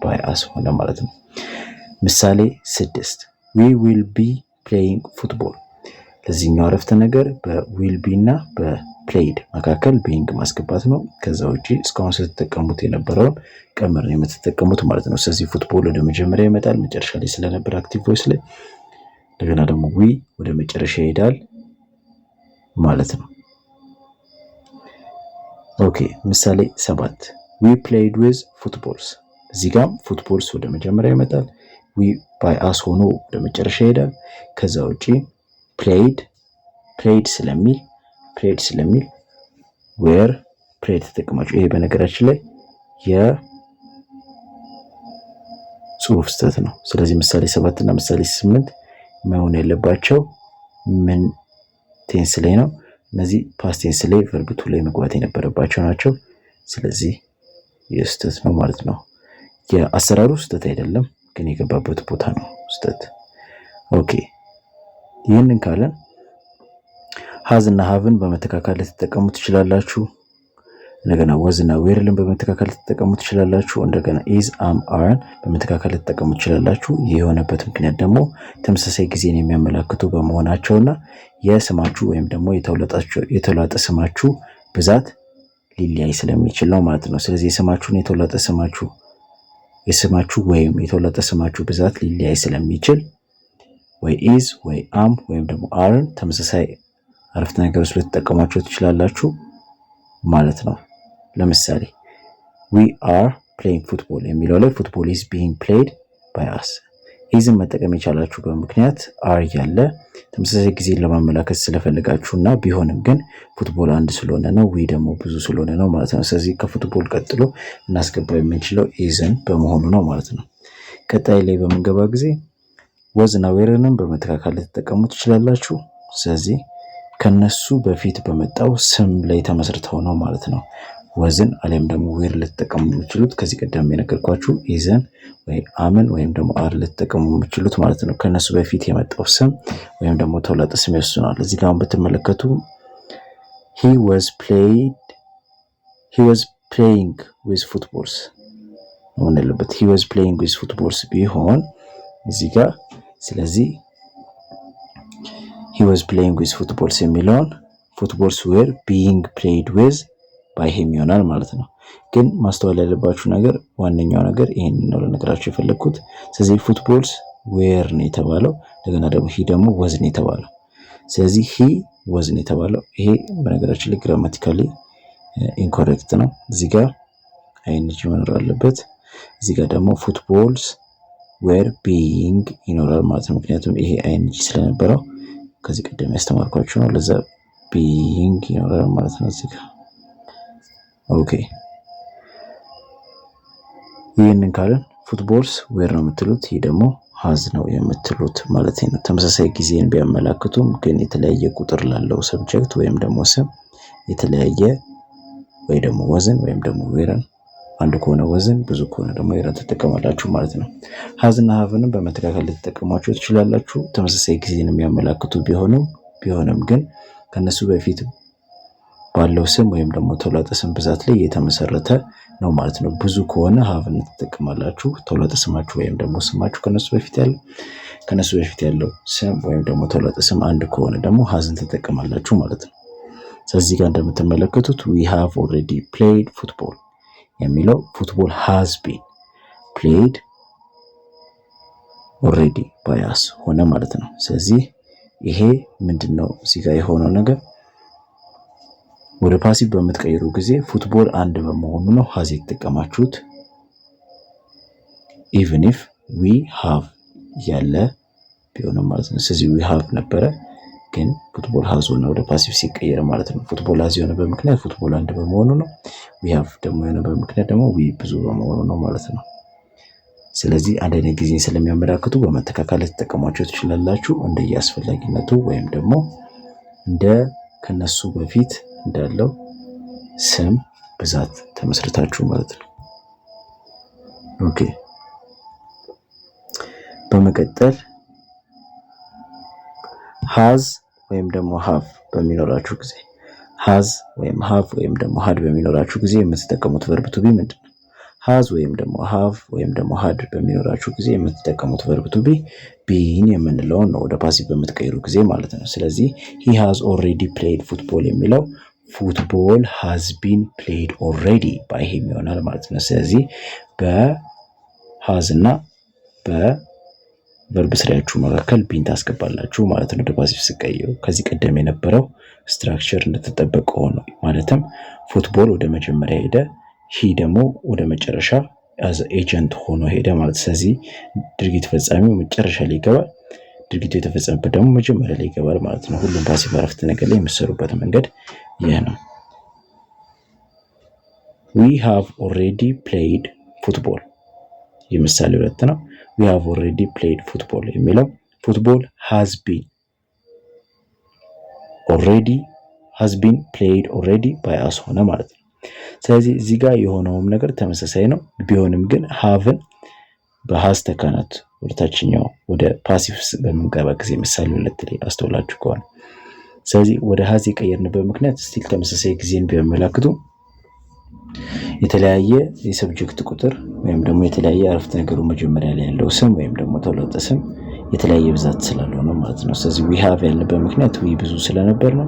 ባይ አስ ሆነ ማለት ነው። ምሳሌ 6 we will be playing football። ለዚህኛው አረፍተ ነገር በዊል ቢ እና በፕሌይድ መካከል ቢንግ ማስገባት ነው። ከዛ ውጪ እስካሁን ስትጠቀሙት የነበረውን ቀመር ነው የምትጠቀሙት ማለት ነው። ስለዚህ ፉትቦል ወደ መጀመሪያ ይመጣል መጨረሻ ላይ ስለነበር አክቲቭ ቮይስ ላይ፣ እንደገና ደግሞ ዊ ወደ መጨረሻ ይሄዳል ማለት ነው። ኦኬ ምሳሌ 7 we played with footballs። እዚህ ጋር ፉትቦልስ ወደ መጀመሪያ ይመጣል፣ ዊ ባይ አስ ሆኖ ወደ መጨረሻ ይሄዳል። ከዛ ውጪ ፕሌይድ ስለሚል ዌር ፕሌይድ ተጠቅማችሁ። ይሄ በነገራችን ላይ የጽሁፍ ስህተት ነው። ስለዚህ ምሳሌ 7 እና ምሳሌ 8 መሆን ያለባቸው ምን ቴንስ ላይ ነው? እነዚህ ፓስት ቴንስ ላይ ቨርብ ቱ ላይ መግባት የነበረባቸው ናቸው። ስለዚህ የስህተት ነው ማለት ነው። የአሰራሩ ስህተት አይደለም ግን የገባበት ቦታ ነው ስህተት። ኦኬ ይህንን ካለን ሃዝ እና ሃቭን በመተካከል ልትጠቀሙ ትችላላችሁ። እንደገና ወዝ እና ዌርን በመተካከል ልትጠቀሙ ትችላላችሁ። እንደገና ኢዝ አም አርን በመተካከል ልትጠቀሙ ትችላላችሁ። ይህ የሆነበት ምክንያት ደግሞ ተመሳሳይ ጊዜን የሚያመላክቱ በመሆናቸውና የስማችሁ ወይም ደግሞ የተውላጠ ስማችሁ ብዛት ሊለያይ ስለሚችል ነው ማለት ነው። ስለዚህ የስማችሁን የስማችሁ ወይም የተውላጠ ስማችሁ ብዛት ሊለያይ ስለሚችል ወይ ኢዝ ወይ አም ወይም ደግሞ አርን ተመሳሳይ አረፍተ ነገሮች ልትጠቀሟቸው ትችላላችሁ ማለት ነው። ለምሳሌ we are playing football የሚለው ላይ football is being played by us። ኢዝን መጠቀም የቻላችሁ በምክንያት አር ያለ ተመሳሳይ ጊዜን ለማመላከት ስለፈለጋችሁና ቢሆንም ግን ፉትቦል አንድ ስለሆነ ነው፣ ዊ ደግሞ ብዙ ስለሆነ ነው ማለት ነው። ስለዚህ ከፉትቦል ቀጥሎ እናስገባው የምንችለው ኢዝን በመሆኑ ነው ማለት ነው። ቀጣይ ላይ በምንገባ ጊዜ ወዝ እና ዌርንም በመተካከል ልትጠቀሙ ትችላላችሁ። ስለዚህ ከነሱ በፊት በመጣው ስም ላይ ተመስርተው ነው ማለት ነው። ወዝን አለም ደግሞ ዌር ልትጠቀሙ የምትችሉት ከዚህ ቀደም የነገርኳችሁ ኢዝን ወይ አምን ወይም ደግሞ አር ልትጠቀሙ የምትችሉት ማለት ነው። ከነሱ በፊት የመጣው ስም ወይም ደግሞ ተውላጠ ስም ይወስናል። እዚህ ጋር ብትመለከቱ he was playing with footballs ነው ያለበት። he was playing with footballs ቢሆን እዚህ ጋር ስለዚህ he was playing with footballs የሚለውን footballs were being played with by him ይሆናል ማለት ነው። ግን ማስተዋል ያለባችሁ ነገር ዋነኛው ነገር ይሄንን ነው ለነገራችሁ የፈለኩት። ስለዚህ footballs were ነው የተባለው፣ እንደገና ደግሞ he ደግሞ was ነው የተባለው። ስለዚህ he was ነው የተባለው። ይሄ በነገራችን ላይ ግራማቲካሊ ኢንኮሬክት ነው። እዚህ ጋር አይንጂ መኖር አለበት። እዚህ ጋር ደግሞ footballs were being ይኖራል ማለት ነው። ምክንያቱም ይሄ አይንጂ ስለነበረው ከዚህ ቀደም ያስተማርኳችሁ ነው። ለዛ being ይኖራል ማለት ነው እዚህ ጋር። ኦኬ ይሄንን ካልን footballs were ነው የምትሉት፣ ይሄ ደግሞ has ነው የምትሉት ማለት ነው። ተመሳሳይ ጊዜን ቢያመላክቱም ግን የተለያየ ቁጥር ላለው ሰብጀክት ወይም ደግሞ ስም የተለያየ ወይ ደግሞ wasን ወይም ደግሞ were አንድ ከሆነ wasን ብዙ ከሆነ ደግሞ were ተጠቀማላችሁ ማለት ነው። has እና haveንም በመተካከል ልትጠቀሟቸው ትችላላችሁ። ተመሳሳይ ጊዜን የሚያመላክቱ ቢሆንም ግን ከነሱ በፊት ባለው ስም ወይም ደግሞ ተውላጠ ስም ብዛት ላይ የተመሰረተ ነው ማለት ነው። ብዙ ከሆነ haveን ተጠቀማላችሁ። ተውላጠ ስማችሁ ወይም ደግሞ ስማችሁ ከነሱ በፊት ያለው ስም ወይም ደግሞ ተውላጠ ስም አንድ ከሆነ ደግሞ hasን ተጠቀማላችሁ ማለት ነው። ስለዚህ ጋር እንደምትመለከቱት we have already played football የሚለው football has been played already by us ሆነ ማለት ነው። ስለዚህ ይሄ ምንድነው እዚህ ጋር የሆነው ነገር ወደ ፓሲቭ በምትቀይሩ ጊዜ ፉትቦል አንድ በመሆኑ ነው has የተጠቀማችሁት። even if we have ያለ ቢሆንም ማለት ነው። ስለዚህ we have ነበረ ግን ፉትቦል has ሆነ ወደ ፓሲቭ ሲቀየር ማለት ነው። ፉትቦል has የሆነ በምክንያት ፉትቦል አንድ በመሆኑ ነው። we have ደግሞ የሆነ በምክንያት ደግሞ we ብዙ በመሆኑ ነው ማለት ነው። ስለዚህ አንድ አይነት ጊዜ ስለሚያመላክቱ በመተካከል ልትጠቀሟቸው ትችላላችሁ እንደየአስፈላጊነቱ ወይም ደግሞ እንደ ከነሱ በፊት እንዳለው ስም ብዛት ተመስርታችሁ ማለት ነው። ኦኬ በመቀጠል has ወይም ደግሞ have በሚኖራችሁ ጊዜ has ወይም have ወይም ደግሞ had በሚኖራችሁ ጊዜ የምትጠቀሙት verb to be ምንድነው? has ወይም ደግሞ have ወይም ደግሞ had በሚኖራችሁ ጊዜ የምትጠቀሙት verb to be been የምንለው ነው ወደ ፓሲቭ በምትቀይሩ ጊዜ ማለት ነው። ስለዚህ he has already played football የሚለው football has been played already by him ይሆናል ማለት ነው። ስለዚህ በhas እና በverb ስሪያችሁ መካከል ቢን ታስገባላችሁ ማለት ነው ወደ ፓሲቭ ሲቀየሩ። ከዚህ ቀደም የነበረው ስትራክቸር እንደተጠበቀ ሆኖ ማለትም ፉትቦል ወደ መጀመሪያ ሄደ፣ he ደግሞ ወደ መጨረሻ as agent ሆኖ ሄደ ማለት። ስለዚህ ድርጊት ፈጻሚው መጨረሻ ላይ ይገባል፣ ድርጊቱ የተፈጸመበት ደግሞ መጀመሪያ ላይ ይገባል ማለት ነው። ሁሉም ፓሲቭ አረፍተ ነገር ላይ የሚሰሩበት መንገድ ይሄ ነው። we have already played football የምሳሌ 2 ነው። we have already played football የሚለው football has been played already by us ሆነ ማለት ነው። ስለዚህ እዚህ ጋር የሆነውም ነገር ተመሳሳይ ነው። ቢሆንም ግን haveን በhas ተካናት ወደታችኛው ወደ ፓሲቭ በመንገባ ጊዜ ምሳሌ 2 ላይ አስተውላችሁ ከሆነ ስለዚህ ወደ has የቀየርንበት ምክንያት ስቲል ተመሳሳይ ጊዜን ቢያመላክቱ የተለያየ የሰብጀክት ቁጥር ወይም ደግሞ የተለያየ አረፍተ ነገሩ መጀመሪያ ላይ ያለው ስም ወይም ደግሞ ተውላጠ ስም የተለያየ ብዛት ስላለው ነው ማለት ነው። ስለዚህ we have ያልንበት ምክንያት we ብዙ ስለነበር ነው።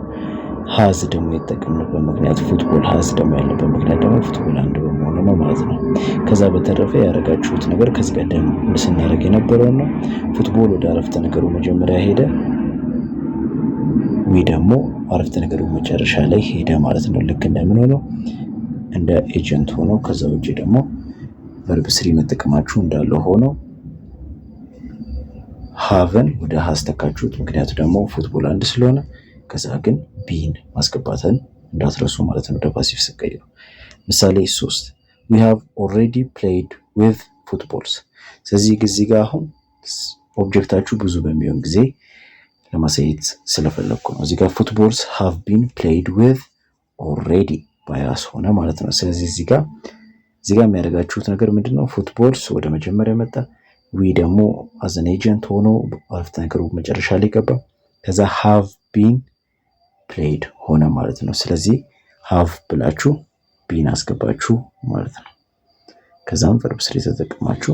has ደግሞ የተጠቀምንበት ምክንያት ፉትቦል has ደግሞ ያለበት ምክንያት ደግሞ ፉትቦል አንድ በመሆኑ ነው ማለት ነው። ከዛ በተረፈ ያደረጋችሁት ነገር ከዚህ ቀደም ስናደርግ የነበረው ነው። ፉትቦል ወደ አረፍተ ነገሩ መጀመሪያ ሄደ፣ we ደግሞ አረፍተ ነገሩ መጨረሻ ላይ ሄደ ማለት ነው። ልክ እንደምን ሆኖ እንደ ኤጀንት ሆኖ ከዛ ውጪ ደግሞ verb 3 መጠቀማችሁ እንዳለ ሆኖ haveን ወደ has ተካችሁት። ምክንያቱ ደግሞ ፉትቦል አንድ ስለሆነ ከዛ ግን ቢን ማስገባትን እንዳትረሱ ማለት ነው ወደ ፓሲቭ ሲቀየሩ። ምሳሌ 3 we have already played with footballs። ስለዚህ ጊዜ ጋር አሁን ኦብጀክታችሁ ብዙ በሚሆን ጊዜ ለማሳየት ስለፈለኩ ነው። እዚህ ጋር footballs have been played with already by us ሆነ ማለት ነው። ስለዚህ እዚህ ጋር የሚያደርጋችሁት ነገር ምንድነው? ፉትቦልስ ወደ መጀመሪያ መጣ፣ we ደግሞ as an agent ሆኖ አረፍተ ነገሩ መጨረሻ ላይ ገባ፣ ከዛ have been played ሆነ ማለት ነው። ስለዚህ have ብላችሁ been አስገባችሁ ማለት ነው። ከዛም verb 3 ተጠቅማችሁ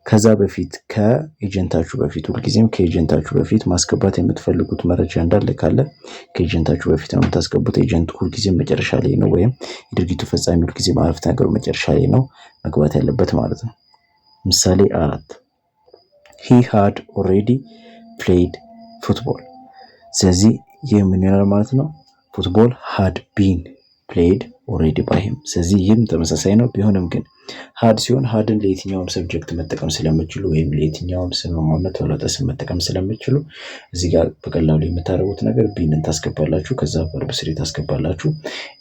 ከዛ በፊት ከኤጀንታችሁ በፊት ሁልጊዜም ከኤጀንታችሁ በፊት ማስገባት የምትፈልጉት መረጃ እንዳለ ካለ ከኤጀንታችሁ በፊት ነው የምታስገቡት። ኤጀንቱ ሁልጊዜም መጨረሻ ላይ ነው፣ ወይም የድርጊቱ ፈጻሚ ሁልጊዜ አረፍተ ነገሩ መጨረሻ ላይ ነው መግባት ያለበት ማለት ነው። ምሳሌ 4 he had already played football። ስለዚህ ይህ ምን ይሆናል ማለት ነው? ፉትቦል had been played already by him። ስለዚህ ይህም ተመሳሳይ ነው። ቢሆንም ግን had ሲሆን hadን ለየትኛውም ሰብጀክት መጠቀም ስለምችሉ ወይም ለየትኛውም ስምም ሆነ ተውላጠ ስም መጠቀም ስለምችሉ እዚህ ጋር በቀላሉ የምታደርጉት ነገር ቢንን ታስገባላችሁ፣ ከዛ ቨርብ ስሪ ታስገባላችሁ።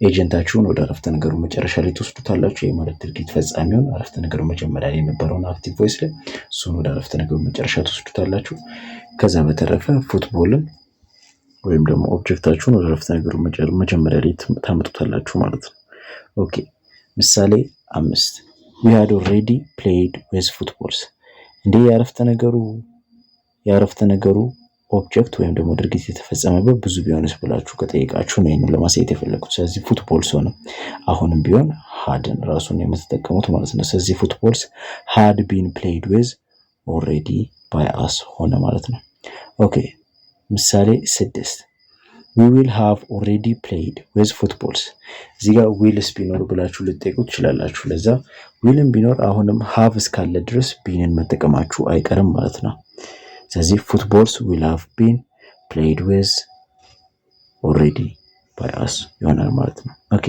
ኤጀንታችሁን ወደ አረፍተ ነገሩ መጨረሻ ላይ ትወስዱታላችሁ። ይህ ማለት ድርጊት ፈጻሚውን አረፍተ ነገሩ መጀመሪያ ላይ የነበረውን አክቲቭ ቮይስ ላይ እሱን ወደ አረፍተ ነገሩ መጨረሻ ትወስዱታላችሁ። ከዛ በተረፈ ፉትቦልን ወይም ደግሞ ኦብጀክታችሁን ወደ አረፍተ ነገሩ መጀመሪያ ላይ ታመጡታላችሁ ማለት ነው። ኦኬ ምሳሌ 5 we had already played with footballs። እንዴ የአረፍተ ነገሩ ኦብጀክት ወይም ደግሞ ድርጊት የተፈጸመበት ብዙ ቢሆንስ ብላችሁ ከጠየቃችሁ ነው ይሄንን ለማሳየት የፈለኩት። ስለዚህ ፉትቦልስ ሆነ አሁንም ቢሆን hadን ራሱን የምትጠቀሙት ማለት ነው። ስለዚህ ፉትቦልስ had been played with already by us ሆነ ማለት ነው። ኦኬ ምሳሌ 6 we will have already played with footballs። እዚህ ጋር ዊልስ ቢኖር ብላችሁ ልትጠይቁ ትችላላችሁ። ለዛ ዊልም ቢኖር አሁንም have እስካለ ድረስ ቢንን መጠቀማችሁ አይቀርም ማለት ነው። ስለዚህ footballs will have been played with already by us ይሆናል ማለት ነው። ኦኬ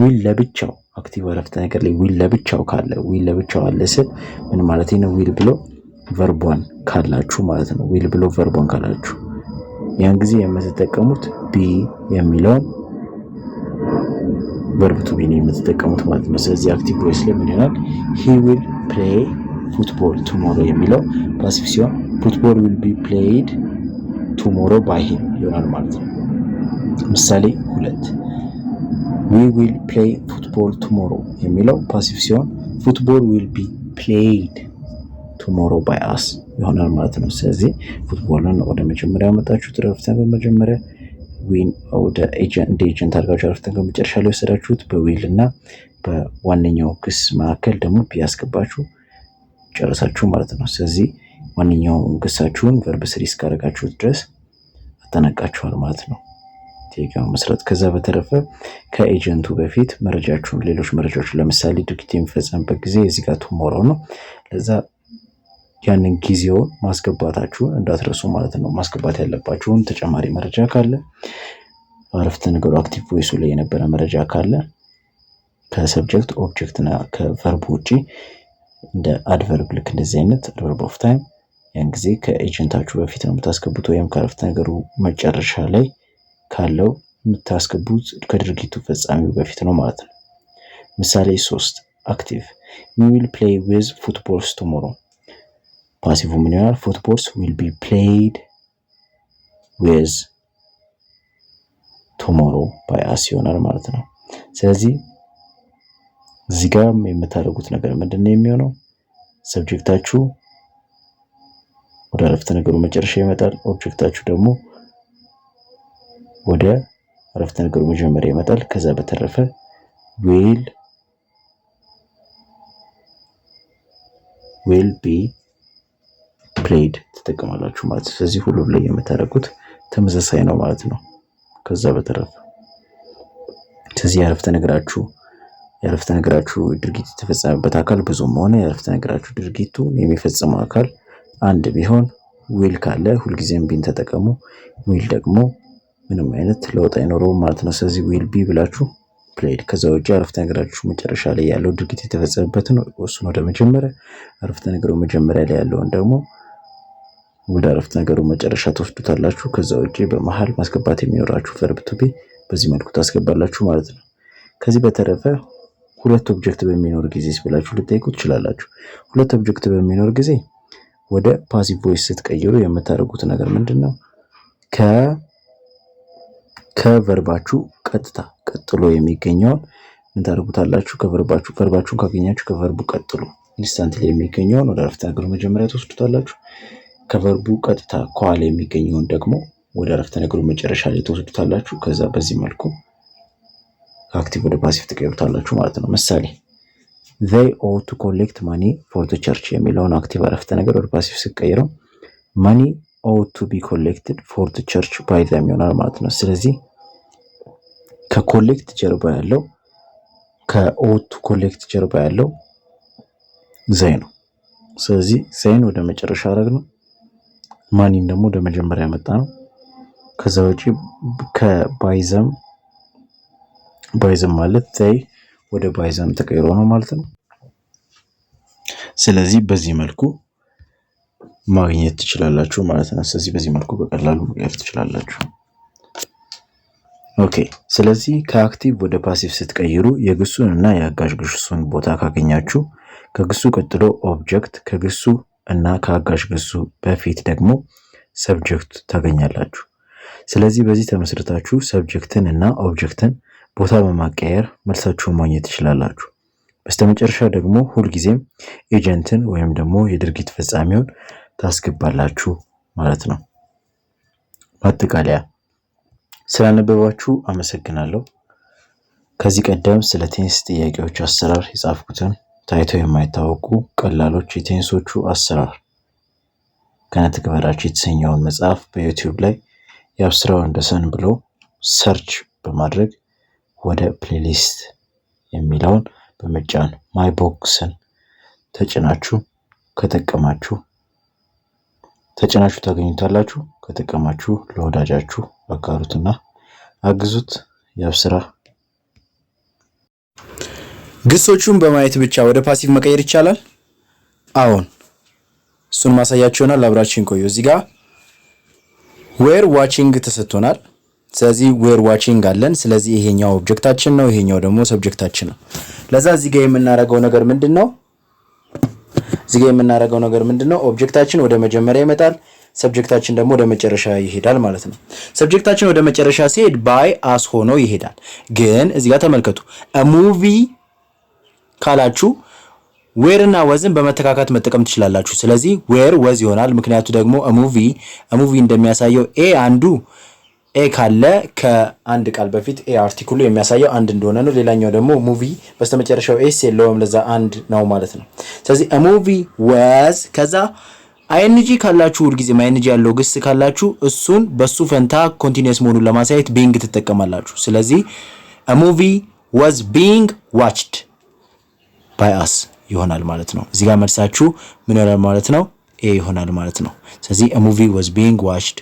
ዊል ለብቻው አክቲቭ አረፍተ ነገር ላይ ዊል ለብቻው ካለ ዊል ለብቻው አለ ስል ምን ማለት ነው? ዊል ብሎ ቨርቧን ካላችሁ ማለት ነው። ዊል ብሎ ቨርቧን ካላችሁ ያን ጊዜ የምትጠቀሙት ቢ የሚለውን ቨርብ ቱ ቢ ነው የምትጠቀሙት ማለት ነው። ስለዚህ አክቲቭ ቮይስ ላይ ምን ይሆናል? he will play football tomorrow የሚለው ፓሲቭ ሲሆን football will be played tomorrow by him ይሆናል ማለት ነው። ምሳሌ 2 we will play football tomorrow የሚለው ፓሲቭ ሲሆን football will be played tomorrow by us ይሆናል ማለት ነው። ስለዚህ ፉትቦልን ወደ መጀመሪያ ያመጣችሁት አረፍተ ነገር መጀመሪያ ዊን ወደ ኤጀንት አድርጋችሁ አረፍተ ነገር መጨረሻ ላይ ወሰዳችሁት። በዊል እና በዋነኛው ክስ መካከል ደግሞ ቢያስገባችሁ ጨረሳችሁ ማለት ነው። ስለዚህ ዋነኛውን ክሳችሁን ቨርብ ስሪ እስካደረጋችሁት ድረስ አጠናቃችኋል ማለት ነው። ቴክኒካል መስራት። ከዛ በተረፈ ከኤጀንቱ በፊት መረጃችሁን ሌሎች መረጃዎች ለምሳሌ ድርጊት የሚፈጸምበት ጊዜ እዚህ ጋር ቱሞሮ ነው። ለዛ ያንን ጊዜውን ማስገባታችሁን እንዳትረሱ ማለት ነው። ማስገባት ያለባችሁን ተጨማሪ መረጃ ካለ አረፍተ ነገሩ አክቲቭ ቮይሱ ላይ የነበረ መረጃ ካለ ከሰብጀክት ኦብጀክት እና ከቨርብ ውጪ እንደ አድቨርብ ልክ እንደዚህ አይነት አድቨርብ ኦፍ ታይም ያን ጊዜ ከኤጀንታችሁ በፊት ነው የምታስገቡት፣ ወይም ከአረፍተ ነገሩ መጨረሻ ላይ ካለው የምታስገቡት ከድርጊቱ ፈጻሚው በፊት ነው ማለት ነው። ምሳሌ 3 አክቲቭ we will play with footballs tomorrow። ፓሲቭ ምን ይሆናል? footballs will be played with tomorrow by us ይሆናል ማለት ነው። ስለዚህ እዚህ ጋር የምታደርጉት ነገር ምንድነው የሚሆነው? ሰብጀክታችሁ ወደ አረፍተ ነገሩ መጨረሻ ይመጣል። ኦብጀክታችሁ ደግሞ ወደ አረፍተ ነገሩ መጀመሪያ ይመጣል። ከዛ በተረፈ will be played ተጠቅማላችሁ ማለት ነው። ስለዚህ ሁሉም ላይ የምታደርጉት ተመሳሳይ ነው ማለት ነው። ከዛ በተረፈ ስለዚህ የአረፍተ ነገራችሁ ድርጊት የተፈጸመበት አካል ብዙም ሆነ የአረፍተ ነገራችሁ ድርጊቱ የሚፈጽመው አካል አንድ ቢሆን ዊል ካለ ሁልጊዜም ቢን ተጠቀሙ። ዊል ደግሞ ምንም አይነት ለውጥ አይኖረውም ማለት ነው። ስለዚህ ዊል ቢ ብላችሁ ፕሌይድ። ከዛ ውጪ አረፍተ ነገራችሁ መጨረሻ ላይ ያለው ድርጊት የተፈጸመበትን እሱን ወደ መጀመሪያ፣ አረፍተ ነገሩ መጀመሪያ ላይ ያለውን ደግሞ ወደ አረፍተ ነገሩ መጨረሻ ትወስዱታላችሁ። ከዛ ውጪ በመሃል ማስገባት የሚኖራችሁ ቨርብ ቱ ቢ በዚህ መልኩ ታስገባላችሁ ማለት ነው። ከዚህ በተረፈ ሁለት ኦብጀክት በሚኖር ጊዜ ብላችሁ ልትጠይቁ ትችላላችሁ። ሁለት ኦብጀክት በሚኖር ጊዜ ወደ ፓሲቭ ቮይስ ስትቀይሩ የምታደርጉት ነገር ምንድነው? ከቨርባችሁ ቀጥታ ቀጥሎ የሚገኘውን ምን ታደርጉታላችሁ? ቨርባችሁን ካገኛችሁ ከቨርቡ ቀጥሎ ኢንስታንትሊ የሚገኘውን ወደ አረፍተ ነገሩ መጀመሪያ ትወስዱታላችሁ። ከቨርቡ ቀጥታ ከኋላ የሚገኘውን ደግሞ ወደ አረፍተ ነገሩ መጨረሻ ላይ ትወስዱታላችሁ። ከዛ በዚህ መልኩ ከአክቲቭ ወደ ፓሲቭ ትቀይሩታላችሁ ማለት ነው። ምሳሌ they ought to collect money for the church የሚለውን አክቲቭ አረፍተ ነገር ወደ ፓሲቭ ስቀይረው money ought to be collected for the church by them ይሆናል ማለት ነው። ስለዚህ ከኮሌክት ጀርባ ያለው ከought to collect ጀርባ ያለው they ነው። ስለዚህ ዘይን ወደ መጨረሻ አረግነው፣ ማኒን ደግሞ ወደ መጀመሪያ ያመጣ ነው። ከዛ ውጪ ከባይዘም ማለት ዘይ ወደ ባይዘም ተቀይሮ ነው ማለት ነው። ስለዚህ በዚህ መልኩ ማግኘት ትችላላችሁ ማለት ነው። ስለዚህ በዚህ መልኩ በቀላሉ መቀየር ትችላላችሁ። ኦኬ። ስለዚህ ከአክቲቭ ወደ ፓሲቭ ስትቀይሩ የግሱን እና የአጋዥ ግሱን ቦታ ካገኛችሁ ከግሱ ቀጥሎ ኦብጀክት፣ ከግሱ እና ከአጋዥ ግሱ በፊት ደግሞ ሰብጀክት ታገኛላችሁ። ስለዚህ በዚህ ተመስርታችሁ ሰብጀክትን እና ኦብጀክትን ቦታ በማቀየር መልሳችሁን ማግኘት ትችላላችሁ። በስተመጨረሻ ደግሞ ሁልጊዜም ኤጀንትን ወይም ደግሞ የድርጊት ፈጻሚውን ታስገባላችሁ ማለት ነው። ማጠቃለያ፣ ስላነበባችሁ አመሰግናለሁ። ከዚህ ቀደም ስለ ቴንስ ጥያቄዎች አሰራር የጻፍኩትን ታይተው የማይታወቁ ቀላሎች የቴንሶቹ አሰራር ከነተግባራችሁ የተሰኘውን መጽሐፍ በዩቲዩብ ላይ የአብስራ ወንደሰን ብሎ ሰርች በማድረግ ወደ ፕሌሊስት የሚለውን በመጫን ማይ ቦክስን ተጭናችሁ ታገኙታላችሁ። ከጠቀማችሁ ለወዳጃችሁ አጋሩትና አግዙት። የአብስራ ግሶቹን በማየት ብቻ ወደ ፓሲቭ መቀየር ይቻላል? አዎን፣ እሱን ማሳያችሁ ይሆናል። አብራችን ቆዩ። እዚህ ጋር ዌር ዋቺንግ ተሰጥቶናል። ስለዚህ ዌር ዋቺንግ አለን። ስለዚህ ይሄኛው ኦብጀክታችን ነው፣ ይሄኛው ደግሞ ሰብጀክታችን ነው። ለዛ እዚህ ጋር የምናደርገው ነገር ምንድነው? ኦብጀክታችን ወደ መጀመሪያ ይመጣል፣ ሰብጀክታችን ደግሞ ወደ መጨረሻ ይሄዳል ማለት ነው። ሰብጀክታችን ወደ መጨረሻ ሲሄድ ባይ አስ ሆኖ ይሄዳል። ግን እዚህ ጋር ተመልከቱ። ሙቪ ካላችሁ ዌር እና ወዝን በመተካካት መጠቀም ትችላላችሁ። ስለዚህ ዌር ወዝ ይሆናል። ምክንያቱ ደግሞ ሙቪ እንደሚያሳየው አንዱ ካለ ከአንድ ቃል በፊት አርቲክሉ የሚያሳየው አንድ እንደሆነ ነው። ሌላኛው ደግሞ ሙቪ በስተመጨረሻው ኤስ የለውም፣ ለዛ አንድ ነው ማለት ነው። ስለዚህ ሙቪ ወዝ፣ ከዛ አይኤንጂ ካላችሁ ሁልጊዜ አይኤንጂ ያለው ግስ ካላችሁ እሱን በሱ ፈንታ ኮንቲኒየስ መሆኑን ለማሳየት ቢንግ ትጠቀማላችሁ። ስለዚህ ሙቪ ወዝ ቢንግ ዋችድ ባይ አስ ይሆናል ማለት ነው። እዚህ ጋር መልሳችሁ ምን ይሆናል ማለት ነው? ኤ ይሆናል ማለት ነው። ስለዚህ ሙቪ ወዝ ቢንግ ዋችድ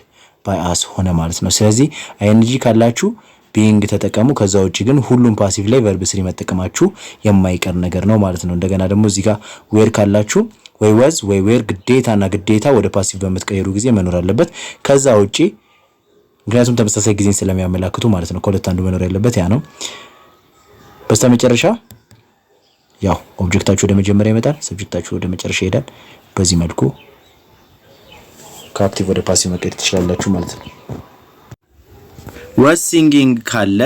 ባይ አስ ሆነ ማለት ነው። ስለዚህ አይኤንጂ ካላችሁ ቢንግ ተጠቀሙ። ከዛ ውጪ ግን ሁሉም ፓሲቭ ላይ ቨርብ ስሪ መጠቀማችሁ የማይቀር ነገር ነው ማለት ነው። እንደገና ደግሞ እዚህ ጋር ዌር ካላችሁ ወይ ወዝ ወይ ዌር ግዴታ ወደ ፓሲቭ በምትቀየሩ ጊዜ መኖር አለበት። ከዛ ውጪ ምክንያቱም ተመሳሳይ ጊዜን ስለሚያመላክቱ ማለት ነው። ከሁለት አንዱ መኖር ያለበት ያ ነው። በስተመጨረሻ ያው ኦብጀክታችሁ ወደ መጀመሪያ ይመጣል፣ ሰብጀክታችሁ ወደ መጨረሻ ይሄዳል። በዚህ መልኩ ከአክቲቭ ወደ ፓሲቭ መቀየር ትችላላችሁ ማለት ነው። ወዝ ሲንጊንግ ካለ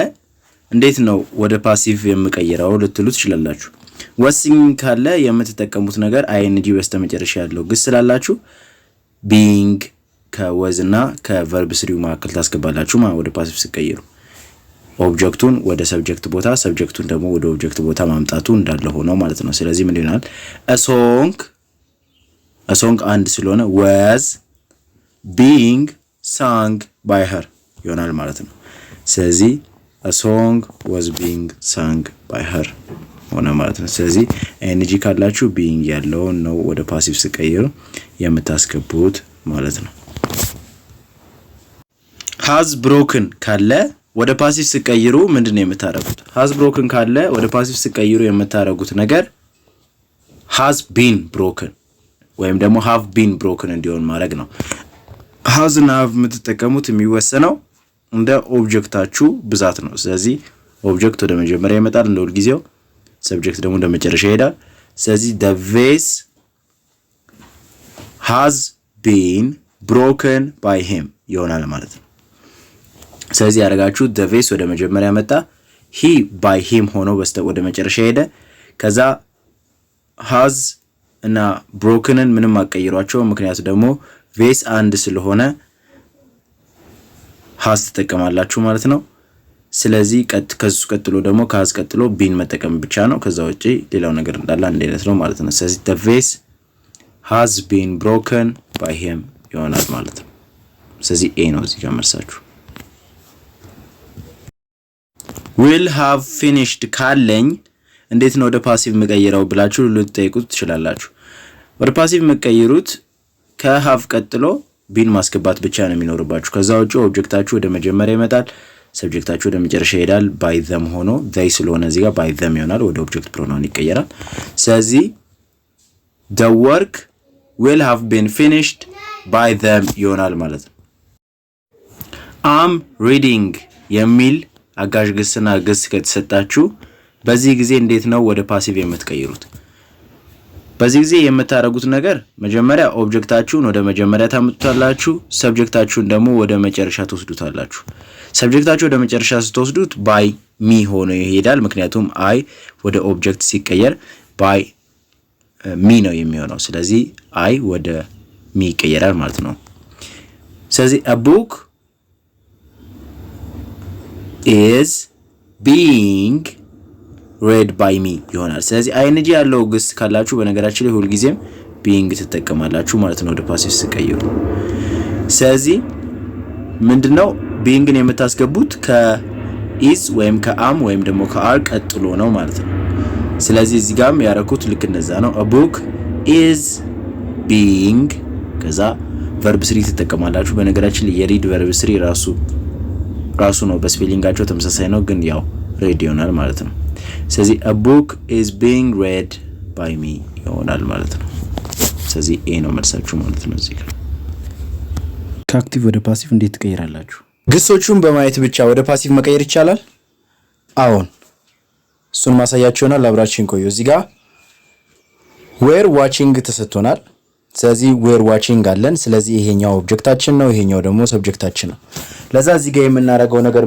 እንዴት ነው ወደ ፓሲቭ የምቀይረው ልትሉ ትችላላችሁ። ወዝ ሲንጊንግ ካለ የምትጠቀሙት ነገር አይኤንጂ በስተመጨረሻ ያለው ግስ ስላላችሁ ቢንግ ከወዝና ከቨርብ ስሪው መካከል ታስገባላችሁ ወደ ፓሲቭ ሲቀየሩ። ኦብጀክቱን ወደ ሰብጀክት ቦታ፣ ሰብጀክቱን ደግሞ ወደ ኦብጀክት ቦታ ማምጣቱ እንዳለ ሆኖ ማለት ነው። ስለዚህ ምን ይሆናል? a song አንድ ስለሆነ was being sung by her ይሆናል ማለት ነው። ስለዚህ a song was being sung by her ሆነ ማለት ነው። ስለዚህ ኤንጂ ካላችሁ being ያለውን ነው ወደ ፓሲቭ ሲቀየሩ የምታስገቡት ማለት ነው። has broken ካለ ወደ ፓሲቭ ሲቀየሩ ምንድነው የምታረጉት? has broken ካለ ወደ ፓሲቭ ሲቀየሩ የምታረጉት ነገር has been broken ወይም ደግሞ have been broken እንዲሆን ማድረግ ነው። has እና have የምትጠቀሙት የሚወሰነው እንደ ኦብጀክታችሁ ብዛት ነው። ስለዚህ ኦብጀክት ወደ መጀመሪያ ይመጣል እንደ ሁሉ ጊዜው፣ ሰብጀክት ደግሞ ወደ መጨረሻ ይሄዳል። ስለዚህ the vase has been broken by him ይሆናል ማለት ነው። ስለዚህ ያደረጋችሁ the vase ወደ መጀመሪያ መጣ፣ he by him ሆኖ ወደ መጨረሻ ሄደ። ከዛ has እና brokenን ምንም አቀይሯቸው፣ ምክንያቱ ደግሞ vase አንድ ስለሆነ has ተጠቀማላችሁ ማለት ነው። ስለዚህ ከሱ ቀጥሎ ደግሞ ከሀዝ ቀጥሎ ቢን መጠቀም ብቻ ነው። ከዛ ውጪ ሌላው ነገር እንዳለ አንድ አይነት ነው ማለት ነው። ስለዚህ the vase has been broken by him ይሆናል ማለት ነው። ስለዚህ ኤ ነው እዚህ ጋር መልሳችሁ። will have finished ካለኝ እንዴት ነው ወደ ፓሲቭ መቀየረው ብላችሁ ልትጠይቁት ትችላላችሁ። ወደ ፓሲቭ መቀየሩት ከሃቭ ቀጥሎ ቢን ማስገባት ብቻ ነው የሚኖርባችሁ። ከዛ ውጪ ኦብጀክታችሁ ወደ መጀመሪያ ይመጣል፣ ሰብጀክታችሁ ወደ መጨረሻ ይሄዳል። ባይ ዘም ሆኖ they ስለሆነ እዚህ ጋር ባይ ዘም ይሆናል፣ ወደ ኦብጀክት ፕሮናውን ይቀየራል። ስለዚህ the work will have been finished by them ይሆናል ማለት ነው። am reading የሚል አጋዥ ግስና ግስ ከተሰጣችሁ በዚህ ጊዜ እንዴት ነው ወደ ፓሲቭ የምትቀይሩት? በዚህ ጊዜ የምታደርጉት ነገር መጀመሪያ ኦብጀክታችሁን ወደ መጀመሪያ ታመጡታላችሁ፣ ሰብጀክታችሁን ደግሞ ወደ መጨረሻ ትወስዱታላችሁ። ሰብጀክታችሁ ወደ መጨረሻ ስትወስዱት ባይ ሚ ሆኖ ይሄዳል። ምክንያቱም አይ ወደ ኦብጀክት ሲቀየር ባይ ሚ ነው የሚሆነው። ስለዚህ አይ ወደ ሚ ይቀየራል ማለት ነው። ስለዚህ a book is being read by me ይሆናል። ስለዚህ አይንጂ ያለው ግስ ካላችሁ በነገራችን ላይ ሁልጊዜም being ትጠቀማላችሁ ማለት ነው ወደ ፓሲቭ ሲቀየሩ። ስለዚህ ምንድነው beingን የምታስገቡት ከኢዝ ወይም ከአም ወይም ደግሞ ከአር ቀጥሎ ነው ማለት ነው። ስለዚህ እዚህ ጋርም ያረኩት ልክ እንደዛ ነው። a book is being ከዛ verb 3 ትጠቀማላችሁ። በነገራችን ላይ የሪድ verb 3 ራሱ ነው፣ በስፔሊንጋቸው ተመሳሳይ ነው፣ ግን ያው ሬድ ይሆናል ማለት ነው። ስለዚህ a book is being read by me ይሆናል ማለት ነው። ስለዚህ ኤ ነው መልሳችሁ ማለት ነው። እዚህ ጋር ከአክቲቭ ወደ ፓሲቭ እንዴት ትቀይራላችሁ? ግሶቹን በማየት ብቻ ወደ ፓሲቭ መቀየር ይቻላል? አዎን፣ እሱን ማሳያችሁ ይሆናል። አብራችን ቆዩ። እዚህ ጋር were watching ተሰጥቶናል። ስለዚህ were watching አለን። ስለዚህ ይሄኛው ኦብጀክታችን ነው፣ ይሄኛው ደግሞ ሰብጀክታችን ነው። ለዛ እዚህ ጋር የምናደርገው ነገር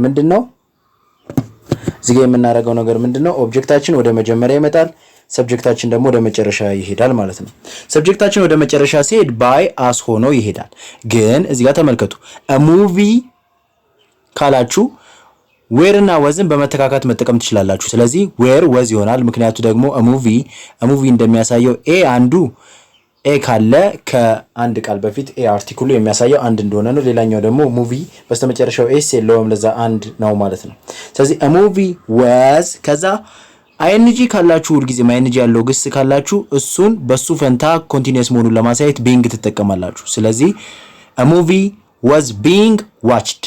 ምንድነው? ኦብጀክታችን ወደ መጀመሪያ ይመጣል፣ ሰብጀክታችን ደግሞ ወደ መጨረሻ ይሄዳል ማለት ነው። ሰብጀክታችን ወደ መጨረሻ ሲሄድ ባይ አስ ሆኖ ይሄዳል። ግን እዚህ ጋር ተመልከቱ፣ a movie ካላችሁ ዌር እና ወዝን በመተካካት መጠቀም ትችላላችሁ። ስለዚህ ዌር ወዝ ይሆናል። ምክንያቱ ደግሞ a movie እንደሚያሳየው አንዱ ኤ ካለ ከአንድ ቃል በፊት ኤ አርቲክሉ የሚያሳየው አንድ እንደሆነ ነው። ሌላኛው ደግሞ ሙቪ በስተመጨረሻው ኤስ የለውም፣ ለዛ አንድ ነው ማለት ነው። ስለዚህ a movie was ከዛ አይንጂ ካላችሁ ሁልጊዜ አይንጂ ያለው ግስ ካላችሁ እሱን በሱ ፈንታ ኮንቲኒየስ መሆኑን ለማሳየት being ትጠቀማላችሁ። ስለዚህ a movie was being watched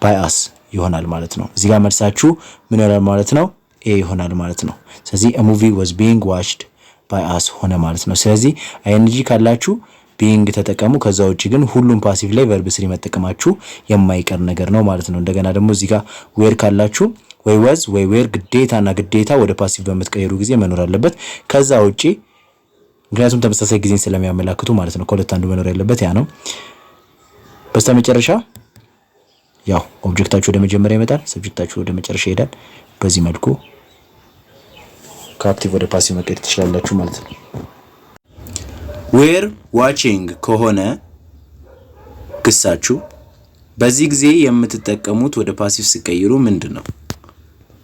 by us ይሆናል ማለት ነው። እዚህ ጋር መልሳችሁ ምን ይሆናል ማለት ነው? ኤ ይሆናል ማለት ነው። ስለዚህ a movie was being watched by us ሆነ ማለት ነው። ስለዚህ አይንጂ ካላችሁ being ተጠቀሙ። ከዛ ውጪ ግን ሁሉም ፓሲቭ ላይ verb 3 መጠቀማችሁ የማይቀር ነገር ነው ማለት ነው። እንደገና ደግሞ እዚህ ጋር where ካላችሁ ወይ was ወይ where ግዴታ ወደ ፓሲቭ በምትቀየሩ ጊዜ መኖር አለበት። ከዛ ውጪ ምክንያቱም ተመሳሳይ ጊዜን ስለሚያመላክቱ ማለት ነው። ከሁለት አንዱ መኖር ያለበት ያ ነው። በስተመጨረሻ ያው ኦብጀክታችሁ ወደ መጀመሪያ ይመጣል፣ ሰብጀክታችሁ ወደ መጨረሻ ይሄዳል። በዚህ መልኩ ከአክቲቭ ወደ ፓሲቭ መቀየር ትችላላችሁ ማለት ነው። ዌር ዋቺንግ ከሆነ ግሳችሁ በዚህ ጊዜ የምትጠቀሙት ወደ ፓሲቭ ሲቀይሩ ምንድነው?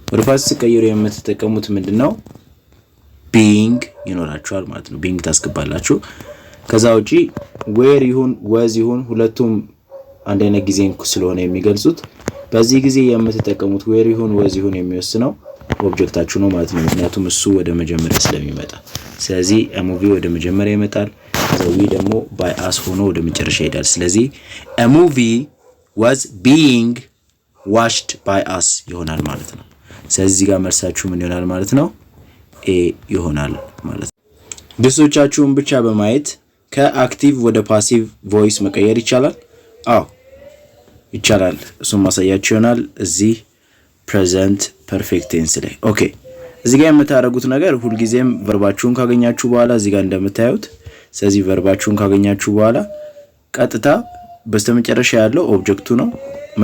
ወደ ፓሲቭ ሲቀይሩ የምትጠቀሙት ምንድነው? ቢንግ ይኖራችኋል ማለት ነው። ቢንግ ታስገባላችሁ። ከዛ ውጪ ዌር ይሁን ወዝ ይሁን ሁለቱም አንድ አይነት ጊዜን ስለሆነ የሚገልጹት በዚህ ጊዜ የምትጠቀሙት ዌር ይሁን ወዝ ይሁን የሚወስነው ኦብጀክታችሁ ነው ማለት ነው። ምክንያቱም እሱ ወደ መጀመሪያ ስለሚመጣ። ስለዚህ a movie ወደ መጀመሪያ ይመጣል፣ ከዛ ዊ ደግሞ by us ሆኖ ወደ መጨረሻ ይሄዳል። ስለዚህ a movie was being watched by us ይሆናል ማለት ነው። ስለዚህ እዚህ ጋር መልሳችሁ ምን ይሆናል ማለት ነው? ኤ ይሆናል ማለት ነው። ግሶቻችሁን ብቻ በማየት ከአክቲቭ ወደ ፓሲቭ ቮይስ መቀየር ይቻላል? አዎ ይቻላል። እሱን ማሳያችሁ ይሆናል እዚህ ፕሬዘንት ፐርፌክት ቴንስ ላይ። ኦኬ እዚህ ጋር የምታደርጉት ነገር ሁልጊዜም ቨርባችሁን ካገኛችሁ በኋላ እዚህ ጋር እንደምታዩት፣ ስለዚህ ቨርባችሁን ካገኛችሁ በኋላ ቀጥታ በስተመጨረሻ ያለው ኦብጀክቱ ነው፣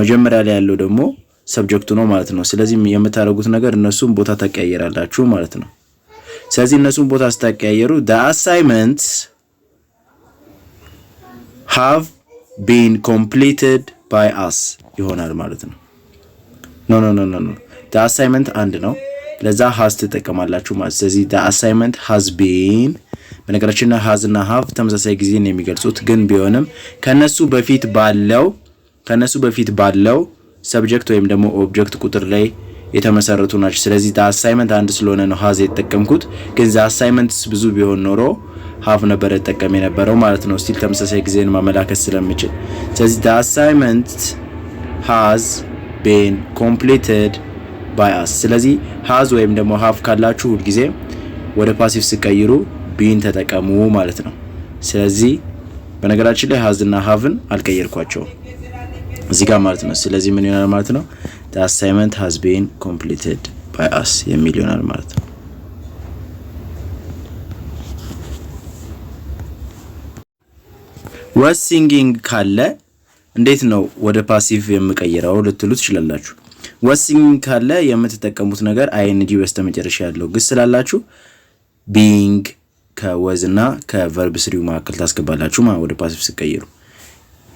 መጀመሪያ ላይ ያለው ደግሞ ሰብጀክቱ ነው ማለት ነው። ስለዚህ የምታደርጉት ነገር እነሱን ቦታ ተቀያየራላችሁ ማለት ነው። ስለዚህ እነሱን ቦታ ስታቀያየሩ the assignments have been completed by us ይሆናል ማለት ነው። ኖ the assignment አንድ ነው። ለዛ has ተጠቀማላችሁ ማለት። ስለዚህ the assignment has been በነገራችን ላይ has እና have ተመሳሳይ ጊዜ ነው የሚገልጹት፣ ግን ቢሆንም ከነሱ በፊት ባለው ሰብጀክት ወይም ደግሞ ኦብጀክት ቁጥር ላይ የተመሰረቱ ናቸው። ስለዚህ the assignment አንድ ስለሆነ ነው has የተጠቀምኩት፣ ግን the assignments ብዙ ቢሆን ኖሮ have ነበር ተጠቀም የነበረው ማለት ነው። ስቲል ተመሳሳይ ጊዜን ማመላከት ስለምችል ስለዚህ the assignment has been completed by us። ስለዚህ has ወይም ደግሞ have ካላችሁ ሁሉ ጊዜ ወደ ፓሲቭ ሲቀይሩ been ተጠቀሙ ማለት ነው። ስለዚህ በነገራችን ላይ has እና haveን አልቀየርኳቸውም እዚህ ጋር ማለት ነው። ስለዚህ ምን ይሆናል ማለት ነው? the assignment has been completed by us የሚል ይሆናል ማለት ነው። was singing ካለ እንዴት ነው ወደ ፓሲቭ የምቀይረው ልትሉ ትችላላችሁ። was singing ካለ የምትጠቀሙት ነገር ing በስተመጨረሻ ያለው ግስ ስላላችሁ being ከwas እና ከverb ስሪው መካከል ታስገባላችሁ ማለት ወደ ፓሲቭ ሲቀይሩ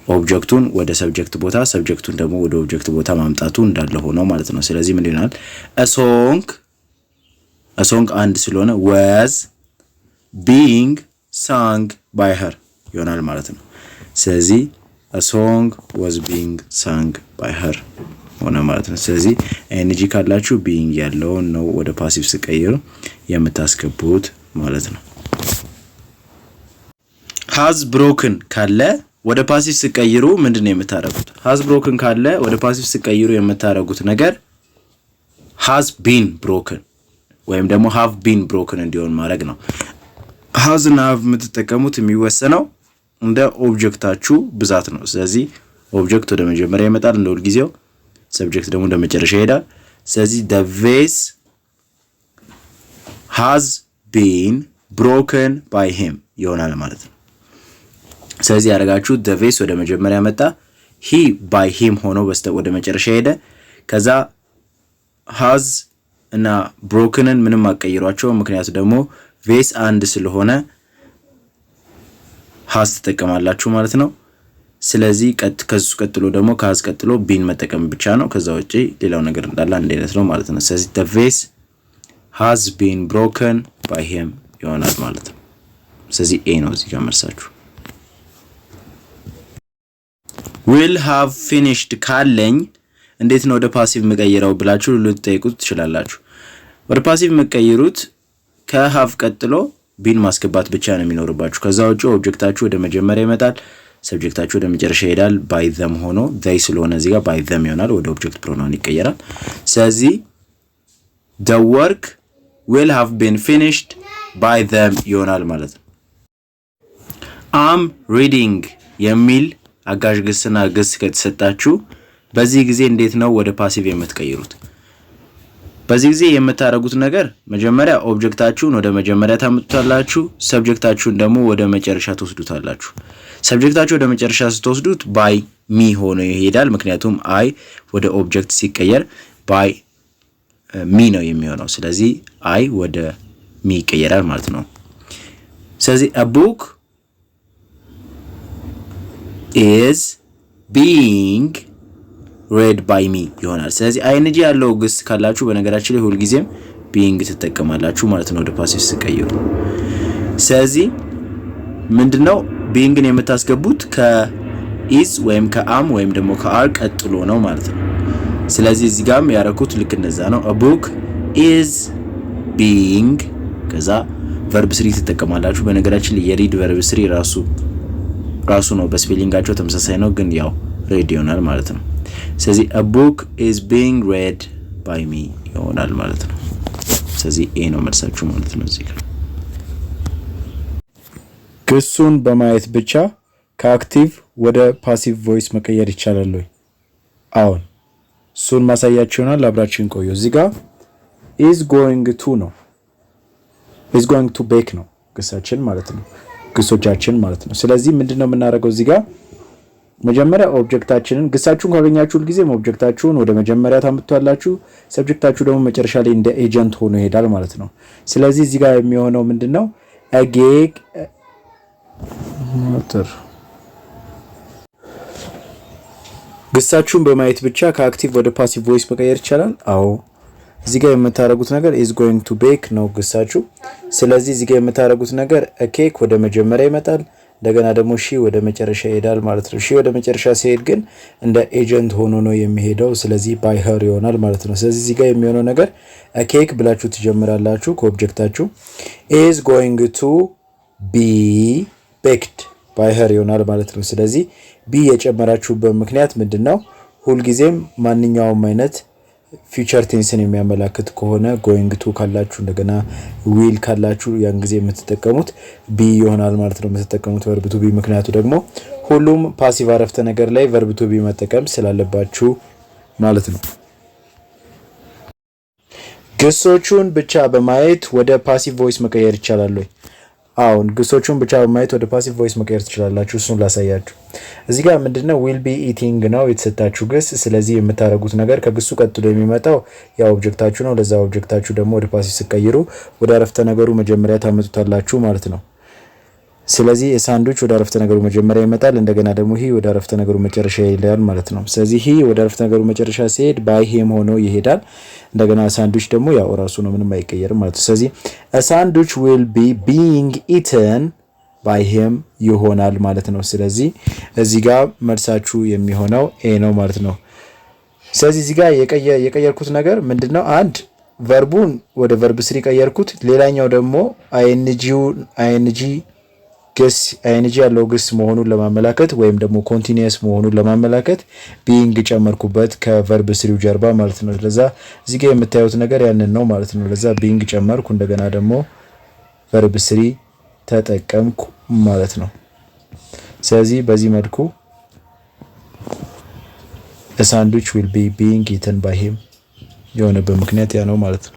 ኦብጀክቱን ወደ ሰብጀክት ቦታ ሰብጀክቱን ደግሞ ወደ ኦብጀክት ቦታ ማምጣቱ እንዳለ ሆኖ ማለት ነው። ስለዚህ ምን ይሆናል? a song አንድ ስለሆነ was being sung by her ይሆናል ማለት ነው። ስለዚህ a song was being sung by her ሆነ ማለት ነው። ስለዚህ ing ካላችሁ being ያለው ነው ወደ ፓሲቭ ሲቀይሩ የምታስገቡት ማለት ነው። has broken ካለ ወደ ፓሲቭ ሲቀይሩ ምንድነው የምታረጉት? has broken ካለ ወደ ፓሲቭ ሲቀይሩ የምታረጉት ነገር has been broken ወይም ደግሞ have been broken እንዲሆን ማድረግ ነው። has እና have የምትጠቀሙት የሚወሰነው እንደ ኦብጀክታችሁ ብዛት ነው። ስለዚህ ኦብጀክት ወደ መጀመሪያ ይመጣል እንደ ሁልጊዜው፣ ሰብጀክት ደግሞ ወደ መጨረሻ ይሄዳል። ስለዚህ the vase has been broken by him ይሆናል ማለት ነው። ስለዚህ ያደርጋችሁ the vase ወደ መጀመሪያ መጣ፣ he by him ሆኖ ወደ መጨረሻ ሄደ። ከዛ has እና brokenን ምንም አቀይሯቸው፣ ምክንያቱ ደግሞ vase አንድ ስለሆነ has ተጠቀማላችሁ ማለት ነው። ስለዚህ ከሱ ቀጥሎ ደግሞ ከhas ቀጥሎ been መጠቀም ብቻ ነው። ከዛ ውጪ ሌላው ነገር እንዳለ አንድ አይነት ነው ማለት ነው። ስለዚህ the vase has been broken by him ይሆናል ማለት ነው። ስለዚህ a ነው እዚህ ጋር መልሳችሁ። will have finished ካለኝ እንዴት ነው ወደ ፓሲቭ መቀየረው ብላችሁ ልትጠይቁት ትችላላችሁ። ወደ ፓሲቭ መቀየሩት ከሃቭ ቀጥሎ ቢን ማስገባት ብቻ ነው የሚኖርባችሁ። ከዛ ውጪ ኦብጀክታችሁ ወደ መጀመሪያ ይመጣል፣ ሰብጀክታችሁ ወደ መጨረሻ ይሄዳል። by them ሆኖ they ስለሆነ እዚህ ጋር by them ይሆናል፣ ወደ ኦብጀክት ፕሮናውን ይቀየራል። ስለዚህ the work will have been finished by them ይሆናል ማለት ነው። am reading የሚል አጋዥ ግስና ግስ ከተሰጣችሁ በዚህ ጊዜ እንዴት ነው ወደ ፓሲቭ የምትቀይሩት? በዚህ ጊዜ የምታረጉት ነገር መጀመሪያ ኦብጀክታችሁን ወደ መጀመሪያ ታመጡታላችሁ፣ ሰብጀክታችሁን ደግሞ ወደ መጨረሻ ተወስዱታላችሁ። ሰብጀክታችሁ ወደ መጨረሻ ስትወስዱት by me ሆኖ ይሄዳል፣ ምክንያቱም I ወደ ኦብጀክት ሲቀየር by me ነው የሚሆነው። ስለዚህ I ወደ me ይቀየራል ማለት ነው። ስለዚህ a book is being read by me ይሆናል። ስለዚህ ing ያለው ግስ ካላችሁ በነገራችን ላይ ሁሉ ጊዜም being ትጠቀማላችሁ ማለት ነው ወደ ፓሲቭ ሲቀይሩ። ስለዚህ ምንድነው beingን የምታስገቡት ከis ወይም ከam ወይም ደግሞ ከare ቀጥሎ ነው ማለት ነው። ስለዚህ እዚህ ጋርም ያረኩት ልክ እንደዛ ነው። a book is being ከዛ verb 3 ትጠቀማላችሁ። በነገራችን ላይ የread verb 3 ራሱ ነው በስፔሊንጋቸው ተመሳሳይ ነው፣ ግን ያው read ይሆናል ማለት ነው። ስለዚህ a book is being read by me ይሆናል ማለት ነው። ስለዚህ a ነው መልሳችሁ ማለት ነው። እዚህ ጋር ግሱን በማየት ብቻ ከአክቲቭ ወደ ፓሲቭ ቮይስ መቀየር ይቻላል ወይ? አሁን እሱን ማሳያችሁ ይሆናል። አብራችሁን ቆዩ። እዚህ ጋር is going to ነው is going to bake ነው ግሳችን ማለት ነው፣ ግሶቻችን ማለት ነው። ስለዚህ ምንድነው የምናደርገው እዚህ ጋር መጀመሪያ ኦብጀክታችንን ግሳችሁን ካገኛችሁ ሁሉ ጊዜ ኦብጀክታችሁን ወደ መጀመሪያ ታምጡታላችሁ፣ ሰብጀክታችሁ ደግሞ መጨረሻ ላይ እንደ ኤጀንት ሆኖ ይሄዳል ማለት ነው። ስለዚህ እዚህ ጋር የሚሆነው ምንድነው አጌግ ሞተር ግሳችሁን በማየት ብቻ ከአክቲቭ ወደ ፓሲቭ ቮይስ መቀየር ይቻላል። አዎ እዚህ ጋር የምታደርጉት ነገር is going to bake ነው ግሳችሁ። ስለዚህ እዚህ ጋር የምታደርጉት ነገር a cake ወደ መጀመሪያ ይመጣል፣ እንደገና ደግሞ ሺ ወደ መጨረሻ ይሄዳል ማለት ነው። ሺ ወደ መጨረሻ ሲሄድ ግን እንደ ኤጀንት ሆኖ ነው የሚሄደው። ስለዚህ by her ይሆናል ማለት ነው። ስለዚህ እዚህ ጋር የሚሆነው ነገር a cake ብላችሁ ትጀምራላችሁ ከኦብጀክታችሁ is going to be baked by her ይሆናል ማለት ነው። ስለዚህ ቢ የጨመራችሁበት ምክንያት ምንድነው? ሁልጊዜም ማንኛውም አይነት ፊውቸር ቴንስን የሚያመላክት ከሆነ ጎይንግ ቱ ካላችሁ እንደገና ዊል ካላችሁ ያን ጊዜ የምትጠቀሙት ቢ ይሆናል ማለት ነው የምትጠቀሙት ቨርብ ቱ ቢ። ምክንያቱ ደግሞ ሁሉም ፓሲቭ አረፍተ ነገር ላይ ቨርብ ቱ ቢ መጠቀም ስላለባችሁ ማለት ነው። ግሶቹን ብቻ በማየት ወደ ፓሲቭ ቮይስ መቀየር ይቻላል ወይ? አሁን ግሶቹን ብቻ በማየት ወደ ፓሲቭ ቮይስ መቀየር ትችላላችሁ። እሱን ላሳያችሁ። እዚህ ጋር ምንድነው ዊል ቢ ኢቲንግ ነው የተሰጣችሁ ግስ። ስለዚህ የምታደርጉት ነገር ከግሱ ቀጥሎ የሚመጣው ያው ኦብጀክታችሁ ነው። ለዛ ኦብጀክታችሁ ደግሞ ወደ ፓሲቭ ሲቀይሩ ወደ አረፍተ ነገሩ መጀመሪያ ታመጡታላችሁ ማለት ነው። ስለዚህ ሳንድዊች ወደ አረፍተ ነገሩ መጀመሪያ ይመጣል፣ እንደገና ደግሞ ሂ ወደ አረፍተ ነገሩ መጨረሻ ይሄዳል ማለት ነው። ስለዚህ ሂ ወደ አረፍተ ነገሩ መጨረሻ ሲሄድ ባይ ሂም ሆኖ ይሄዳል። እንደገና ሳንድዊች ደግሞ ያው ራሱ ነው፣ ምንም አይቀየርም ማለት ነው። ስለዚህ ሳንድዊች ዊል ቢ ቢንግ ኢተን ባይ ሂም ይሆናል ማለት ነው። ስለዚህ እዚህ ጋር መልሳችሁ የሚሆነው ኤ ነው ማለት ነው። ስለዚህ እዚህ ጋር የቀየርኩት ነገር ምንድነው? አንድ ቨርቡን ወደ ቨርብ ስሪ ቀየርኩት። ሌላኛው ደግሞ አይኤንጂ ግስ አይኤንጂ ያለው ግስ መሆኑን ለማመላከት ወይም ደግሞ ኮንቲኒየስ መሆኑን ለማመላከት ቢንግ ጨመርኩበት ከቨርብ ስሪው ጀርባ ማለት ነው። ለዛ እዚህ ጋር የምታዩት ነገር ያንን ነው ማለት ነው። ለዛ ቢንግ ጨመርኩ፣ እንደገና ደግሞ ቨርብ ስሪ ተጠቀምኩ ማለት ነው። ስለዚህ በዚህ መልኩ a sandwich will be being eaten by him የሆነበት ምክንያት ያ ነው ማለት ነው።